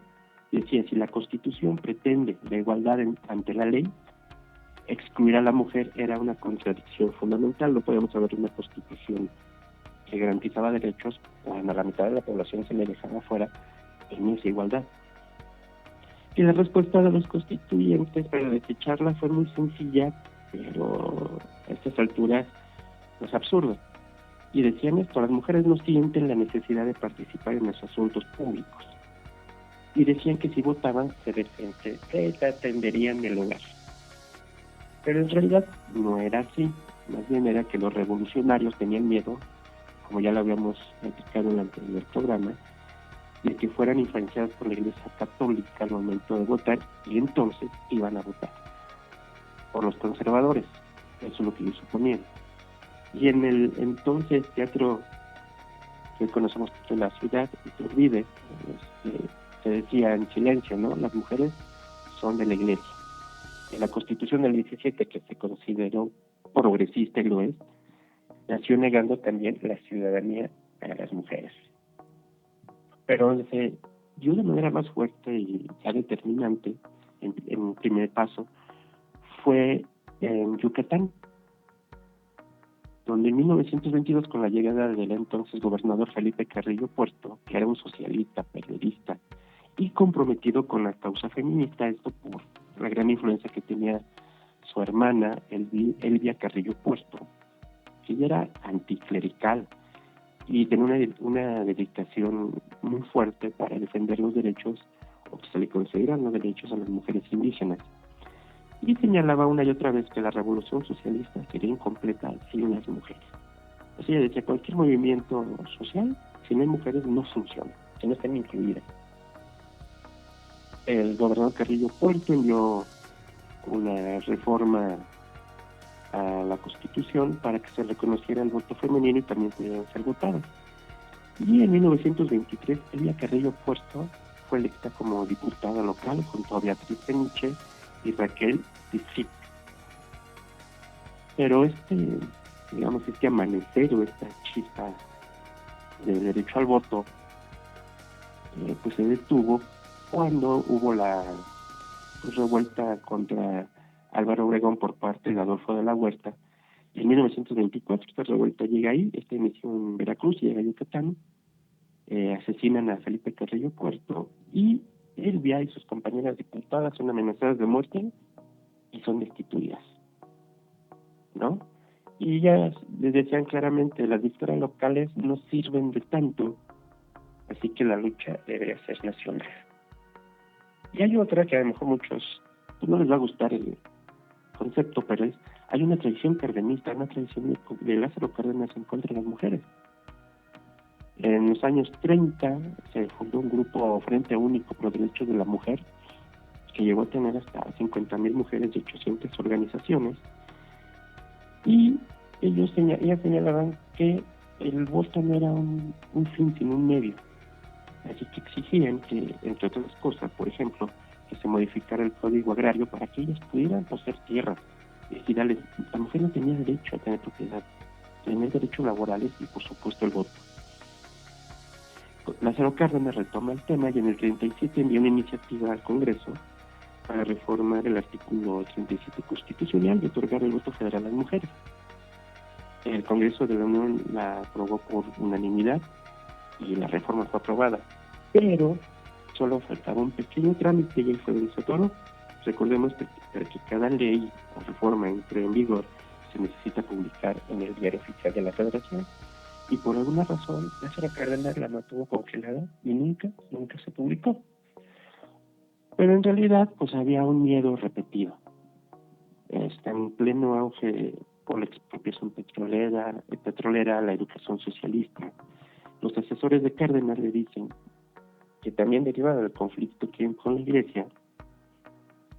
Decía, si la Constitución pretende la igualdad ante la ley, excluir a la mujer era una contradicción fundamental. No podemos haber una Constitución que garantizaba derechos cuando a la mitad de la población se le dejaba fuera en esa igualdad. Y la respuesta de los constituyentes para desecharla fue muy sencilla, pero a estas alturas es absurdo. Y decían esto, las mujeres no sienten la necesidad de participar en los asuntos públicos. Y decían que si votaban se atenderían el hogar. Pero en realidad no era así, más bien era que los revolucionarios tenían miedo, como ya lo habíamos explicado en el anterior programa, de que fueran influenciados por la Iglesia Católica al momento de votar, y entonces iban a votar por los conservadores. Eso es lo que ellos suponían. Y en el entonces teatro que conocemos de la ciudad, Iturbide, se decía en silencio, ¿no? Las mujeres son de la Iglesia. En la Constitución del 17, que se consideró progresista y lo es, nació negando también la ciudadanía a las mujeres. Pero se dio de manera más fuerte y ya determinante, en un primer paso, fue en Yucatán, donde en 1922, con la llegada del entonces gobernador Felipe Carrillo Puerto, que era un socialista, periodista y comprometido con la causa feminista, esto por la gran influencia que tenía su hermana Elvia Carrillo Puerto, que ella era anticlerical y tenía una dedicación muy fuerte para defender los derechos, o que se le consideran los derechos a las mujeres indígenas. Y señalaba una y otra vez que la revolución socialista sería incompleta sin las mujeres. O sea, decía, cualquier movimiento social, si no hay mujeres, no funciona, si no están incluidas. El gobernador Carrillo Puerto envió una reforma a la Constitución para que se reconociera el voto femenino y también pudieran ser votadas. Y en 1923, Elvia Carrillo Puerto fue electa como diputada local junto a Beatriz Peniche y Raquel Tizip. Pero este amanecer o esta chispa de derecho al voto pues se detuvo cuando hubo la revuelta contra Álvaro Obregón por parte de Adolfo de la Huerta. En 1924 esta revuelta llega ahí, esta inició en Veracruz y llega a Yucatán, asesinan a Felipe Carrillo Puerto y Elvia y sus compañeras diputadas son amenazadas de muerte y son destituidas, ¿no? Y ellas les decían claramente, las victorias locales no sirven de tanto, así que la lucha debe ser nacional. Y hay otra que a lo mejor muchos pues, no les va a gustar el concepto, pero hay una tradición cardenista, una tradición de Lázaro Cárdenas en contra de las mujeres. En los años 30 se fundó un grupo Frente Único por los Derechos de la Mujer, que llegó a tener hasta 50,000 mujeres de 800 organizaciones, y ellas señalaban que el voto no era un fin sino un medio. Así que exigían que, entre otras cosas, por ejemplo, que se modificara el Código Agrario para que ellas pudieran poseer tierras. Es decir, la mujer no tenía derecho a tener propiedad, tenía derechos laborales y, por supuesto, el voto. Lázaro Cárdenas retoma el tema y en el 37 envió una iniciativa al Congreso para reformar el artículo 37 constitucional y otorgar el voto federal a las mujeres. El Congreso de la Unión la aprobó por unanimidad y la reforma fue aprobada, pero solo faltaba un pequeño trámite y ahí fue donde se atoró. Recordemos que para que cada ley o reforma entre en vigor se necesita publicar en el Diario Oficial de la Federación, y por alguna razón Lázaro Cárdenas la mantuvo congelada y nunca se publicó. Pero en realidad pues había un miedo repetido. Está en pleno auge por la expropiación petrolera, la educación socialista. Los asesores de Cárdenas le dicen que también derivado del conflicto que hay con la Iglesia,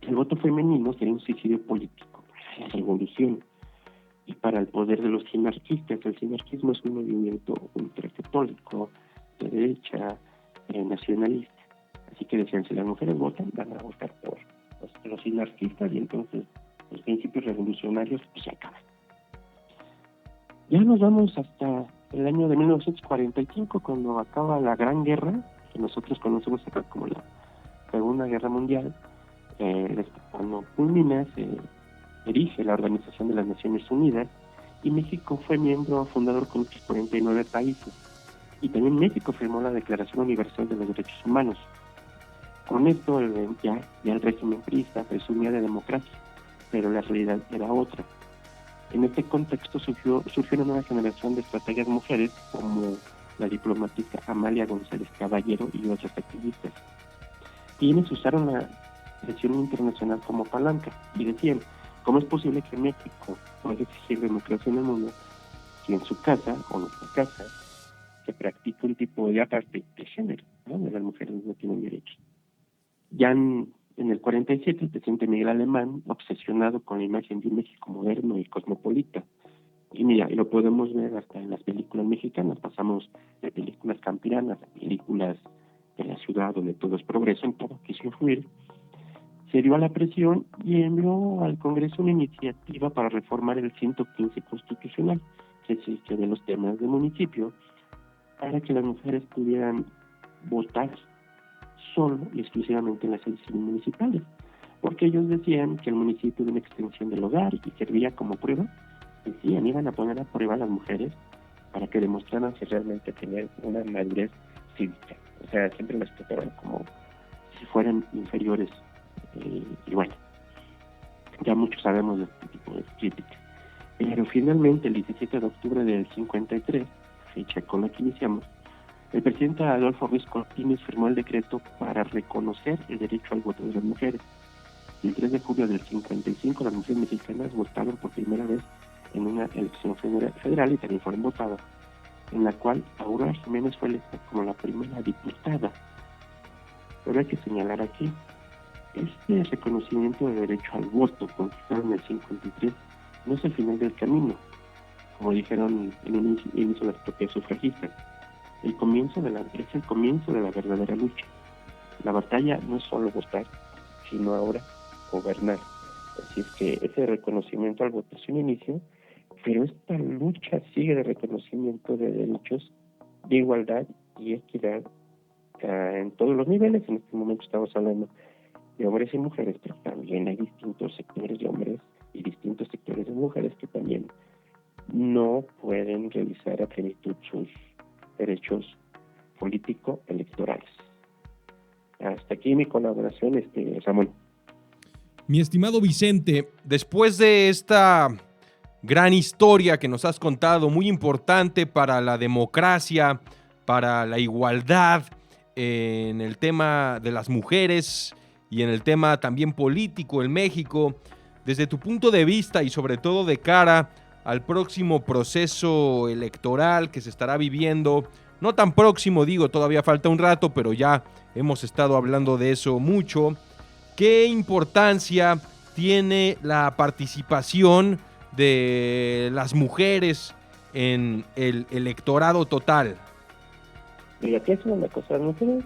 el voto femenino sería un suicidio político para la revolución y para el poder de los sinarquistas. El sinarquismo es un movimiento ultracatólico, de derecha, nacionalista. Así que decían, si las mujeres votan, van a votar por los sinarquistas y entonces los principios revolucionarios pues, se acaban. Ya nos vamos hasta el año de 1945, cuando acaba la Gran Guerra, que nosotros conocemos acá como la Segunda Guerra Mundial. Cuando culmina, se erige la Organización de las Naciones Unidas y México fue miembro fundador con otros 49 países. Y también México firmó la Declaración Universal de los Derechos Humanos. Con esto ya el régimen priista presumía de democracia, pero la realidad era otra. En este contexto surgió una nueva generación de estrategas mujeres como la diplomática Amalia González Caballero y otras activistas. Quienes usaron la presión internacional como palanca y decían, ¿cómo es posible que México pueda exigir democracia en el mundo si en su casa o en nuestra casa se practica un tipo de apartheid de género, ¿no? Donde las mujeres no tienen derechos? Ya en el 47, el presidente Miguel Alemán, obsesionado con la imagen de un México moderno y cosmopolita, y mira, y lo podemos ver hasta en las películas mexicanas, pasamos de películas campiranas a películas de la ciudad donde todo es progreso, en todo quiso influir, se dio a la presión y envió al Congreso una iniciativa para reformar el 115 constitucional, que existe de los temas de municipio, para que las mujeres pudieran votar solo y exclusivamente en las elecciones municipales, porque ellos decían que el municipio era una extensión del hogar y servía como prueba. Decían, iban a poner a prueba a las mujeres para que demostraran si realmente tenían una madurez cívica. O sea, siempre las trataban como si fueran inferiores. Y bueno, ya muchos sabemos de este tipo de críticas. Pero finalmente, el 17 de octubre del 53, fecha con la que iniciamos, el presidente Adolfo Ruiz Cortines firmó el decreto para reconocer el derecho al voto de las mujeres. El 3 de julio del 55, las mujeres mexicanas votaron por primera vez en una elección federal y también fueron votadas, en la cual Aurora Jiménez fue electa como la primera diputada. Pero hay que señalar aquí, este reconocimiento de derecho al voto conquistado en el 53 no es el final del camino, como dijeron en un inicio de las propias sufragistas. Es el comienzo de la verdadera lucha. La batalla no es solo votar, sino ahora gobernar. Así es que ese reconocimiento al voto es un inicio, pero esta lucha sigue de reconocimiento de derechos, de igualdad y equidad en todos los niveles. En este momento estamos hablando de hombres y mujeres, pero también hay distintos sectores de hombres y distintos sectores de mujeres que también no pueden realizar a plenitud sus derechos político-electorales. Hasta aquí mi colaboración, Ramón. Mi estimado Vicente, después de esta gran historia que nos has contado, muy importante para la democracia, para la igualdad en el tema de las mujeres y en el tema también político en México, desde tu punto de vista y sobre todo de cara al próximo proceso electoral que se estará viviendo, no tan próximo, digo, todavía falta un rato, pero ya hemos estado hablando de eso mucho. ¿Qué importancia tiene la participación de las mujeres en el electorado total? Mira, aquí es una cosa, las mujeres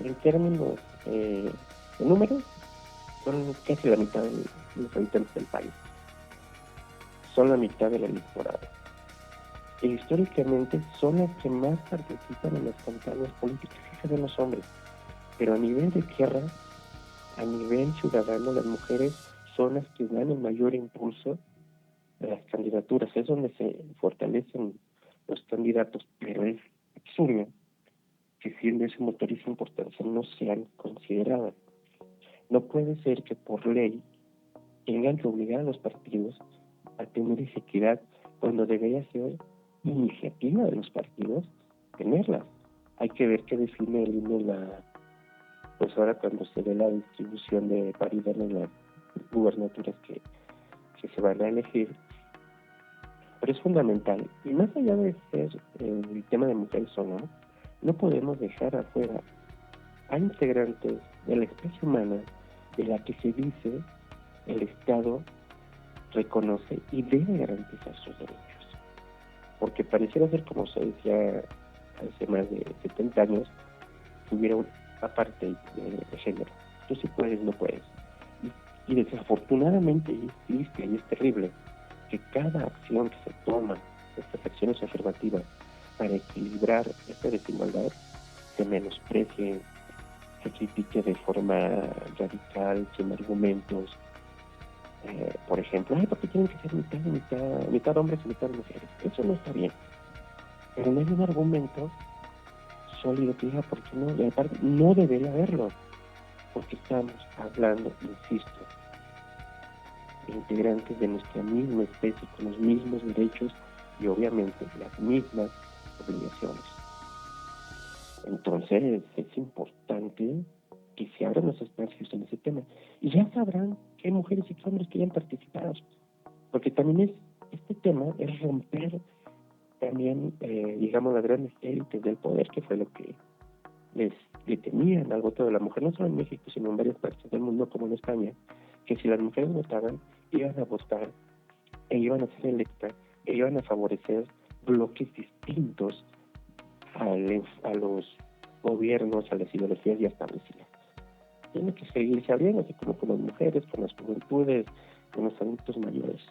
en términos de números son casi la mitad de los habitantes del país, son la mitad del electorado. E históricamente son las que más participan en las campañas políticas, fíjate, los hombres, pero a nivel de tierra, a nivel ciudadano, las mujeres son las que dan el mayor impulso a las candidaturas, es donde se fortalecen los candidatos, pero es absurdo que siendo ese motor y esa importancia no sean consideradas. No puede ser que por ley tengan que obligar a los partidos a tener esa equidad cuando debería ser iniciativa de los partidos tenerlas. Hay que ver qué define el INE pues ahora cuando se ve la distribución de paridad en las gubernaturas que se van a elegir. Pero es fundamental. Y más allá de ser el tema de mujeres o no podemos dejar afuera a integrantes de la especie humana de la que se dice el Estado reconoce y debe garantizar sus derechos. Porque pareciera ser, como se decía hace más de 70 años, que hubiera un apartheid de género. Tú sí puedes, no puedes. Y desafortunadamente es triste y es terrible que cada acción que se toma, estas acciones afirmativas, para equilibrar esta desigualdad, se menosprecie, se critique de forma radical, sin argumentos. Por ejemplo, ¿por qué tienen que ser mitad hombres y mitad mujeres? Eso no está bien. Pero no hay un argumento sólido que diga por qué no, y aparte no debería haberlo, porque estamos hablando, insisto, de integrantes de nuestra misma especie, con los mismos derechos y obviamente las mismas obligaciones. Entonces es importante que se abran los espacios en ese tema. Y ya sabrán que hay mujeres y hombres que ya han participado. Porque también este tema es romper también, digamos, las grandes élites del poder, que fue lo que les detenían al voto de la mujer, no solo en México, sino en varias partes del mundo, como en España, que si las mujeres votaban, iban a votar e iban a ser electas, e iban a favorecer bloques distintos a los gobiernos, a las ideologías ya establecidas. Tiene que seguirse abriendo, así como con las mujeres, con las juventudes, con los adultos mayores.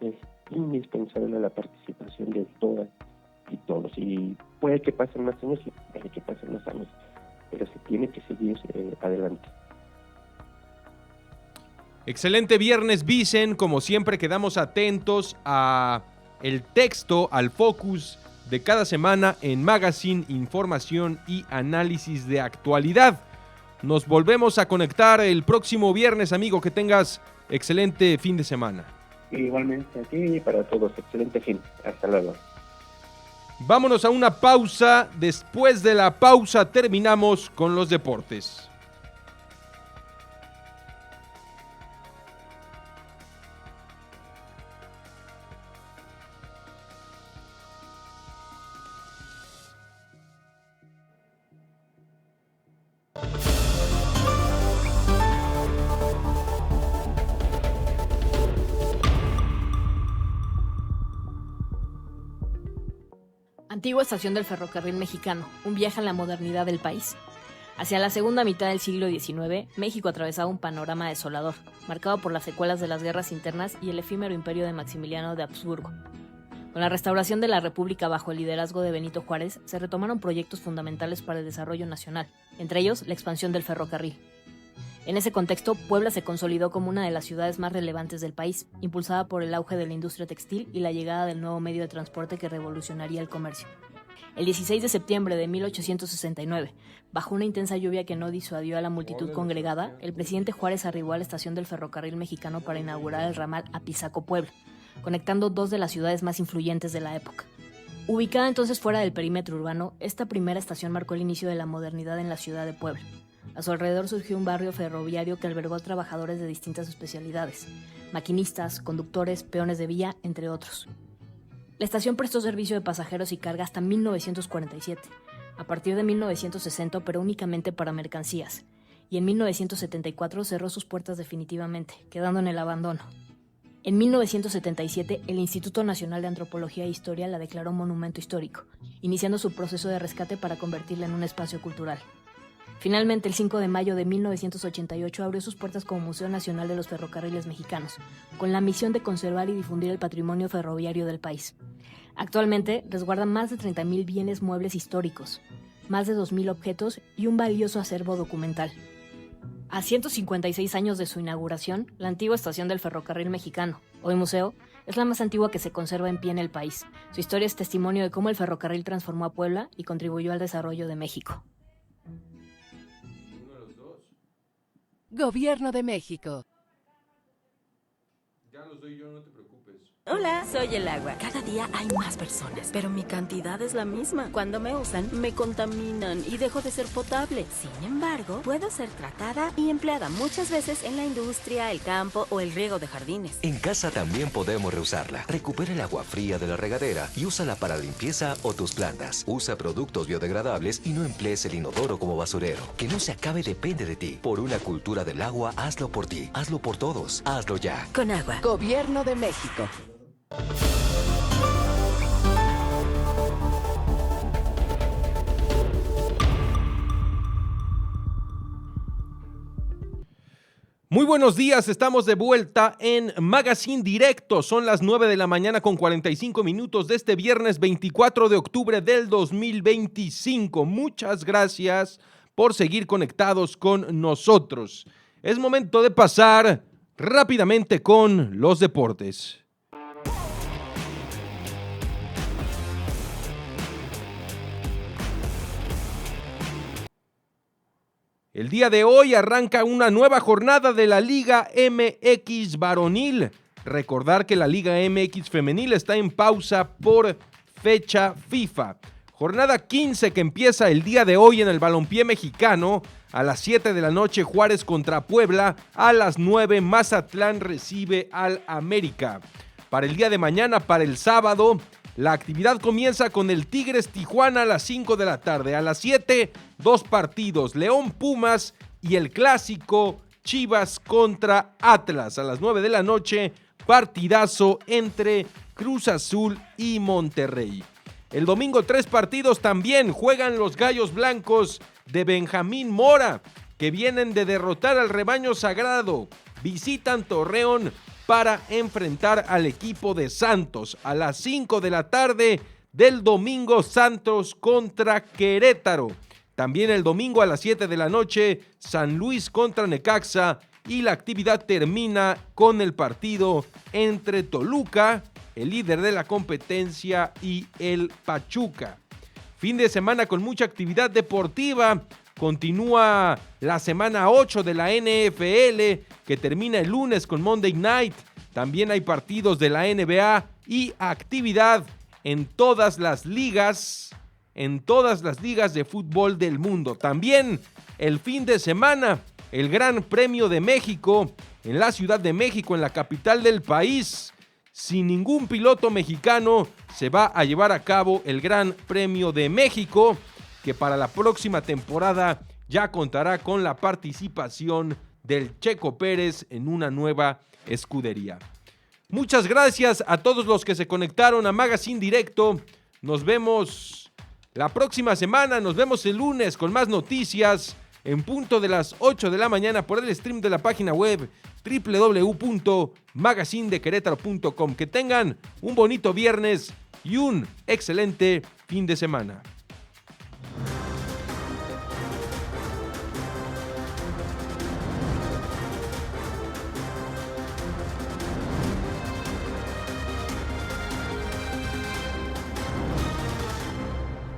Es indispensable la participación de todas y todos. Y puede que pasen más años, pero se tiene que seguir adelante. Excelente viernes, Vicen. Como siempre, quedamos atentos a el texto, al focus de cada semana en Magazine, información y análisis de actualidad. Nos volvemos a conectar el próximo viernes, amigo. Que tengas excelente fin de semana. Igualmente a ti y para todos, excelente fin. Hasta luego. Vámonos a una pausa. Después de la pausa terminamos con los deportes. Antigua estación del ferrocarril mexicano, un viaje a la modernidad del país. Hacia la segunda mitad del siglo XIX, México atravesaba un panorama desolador, marcado por las secuelas de las guerras internas y el efímero imperio de Maximiliano de Habsburgo. Con la restauración de la República bajo el liderazgo de Benito Juárez, se retomaron proyectos fundamentales para el desarrollo nacional, entre ellos la expansión del ferrocarril. En ese contexto, Puebla se consolidó como una de las ciudades más relevantes del país, impulsada por el auge de la industria textil y la llegada del nuevo medio de transporte que revolucionaría el comercio. El 16 de septiembre de 1869, bajo una intensa lluvia que no disuadió a la multitud congregada, el presidente Juárez arribó a la estación del ferrocarril mexicano para inaugurar el ramal Apizaco-Puebla, conectando dos de las ciudades más influyentes de la época. Ubicada entonces fuera del perímetro urbano, esta primera estación marcó el inicio de la modernidad en la ciudad de Puebla. A su alrededor surgió un barrio ferroviario que albergó a trabajadores de distintas especialidades, maquinistas, conductores, peones de vía, entre otros. La estación prestó servicio de pasajeros y carga hasta 1947. A partir de 1960 operó únicamente para mercancías, y en 1974 cerró sus puertas definitivamente, quedando en el abandono. En 1977, el Instituto Nacional de Antropología e Historia la declaró monumento histórico, iniciando su proceso de rescate para convertirla en un espacio cultural. Finalmente, el 5 de mayo de 1988 abrió sus puertas como Museo Nacional de los Ferrocarriles Mexicanos, con la misión de conservar y difundir el patrimonio ferroviario del país. Actualmente, resguarda más de 30,000 bienes muebles históricos, más de 2,000 objetos y un valioso acervo documental. A 156 años de su inauguración, la antigua estación del ferrocarril mexicano, hoy museo, es la más antigua que se conserva en pie en el país. Su historia es testimonio de cómo el ferrocarril transformó a Puebla y contribuyó al desarrollo de México. Gobierno de México. Ya los doy yo, no te preocupes. Hola, soy el agua. Cada día hay más personas, pero mi cantidad es la misma. Cuando me usan, me contaminan y dejo de ser potable. Sin embargo, puedo ser tratada y empleada muchas veces en la industria, el campo o el riego de jardines. En casa también podemos reusarla. Recupera el agua fría de la regadera y úsala para limpieza o tus plantas. Usa productos biodegradables y no emplees el inodoro como basurero. Que no se acabe depende de ti. Por una cultura del agua, hazlo por ti. Hazlo por todos. Hazlo ya. Con agua. Gobierno de México. Muy buenos días, estamos de vuelta en Magazine Directo. Son las 9 de la mañana con 45 minutos de este viernes 24 de octubre del 2025. Muchas gracias por seguir conectados con nosotros. Es momento de pasar rápidamente con los deportes. El día de hoy arranca una nueva jornada de la Liga MX varonil. Recordar que la Liga MX femenil está en pausa por fecha FIFA. Jornada 15 que empieza el día de hoy en el balompié mexicano. A las 7 de la noche Juárez contra Puebla. A las 9 Mazatlán recibe al América. Para el día de mañana, para el sábado, la actividad comienza con el Tigres Tijuana a las 5 de la tarde. A las 7, 2 partidos, León Pumas y el clásico Chivas contra Atlas. A las 9 de la noche, partidazo entre Cruz Azul y Monterrey. El domingo 3 partidos también juegan los Gallos Blancos de Benjamín Mora, que vienen de derrotar al Rebaño Sagrado. Visitan Torreón para enfrentar al equipo de Santos. A las 5 de la tarde del domingo, Santos contra Querétaro. También el domingo a las 7 de la noche, San Luis contra Necaxa. Y la actividad termina con el partido entre Toluca, el líder de la competencia, y el Pachuca. Fin de semana con mucha actividad deportiva. Continúa la semana 8 de la NFL, que termina el lunes con Monday Night. También hay partidos de la NBA y actividad en todas las ligas de fútbol del mundo. También el fin de semana, el Gran Premio de México en la Ciudad de México, en la capital del país. Sin ningún piloto mexicano se va a llevar a cabo el Gran Premio de México, que para la próxima temporada ya contará con la participación del Checo Pérez en una nueva escudería. Muchas gracias a todos los que se conectaron a Magazine Directo. Nos vemos la próxima semana, nos vemos el lunes con más noticias en punto de las 8 de la mañana por el stream de la página web www.magazinedequerétaro.com. Que tengan un bonito viernes y un excelente fin de semana.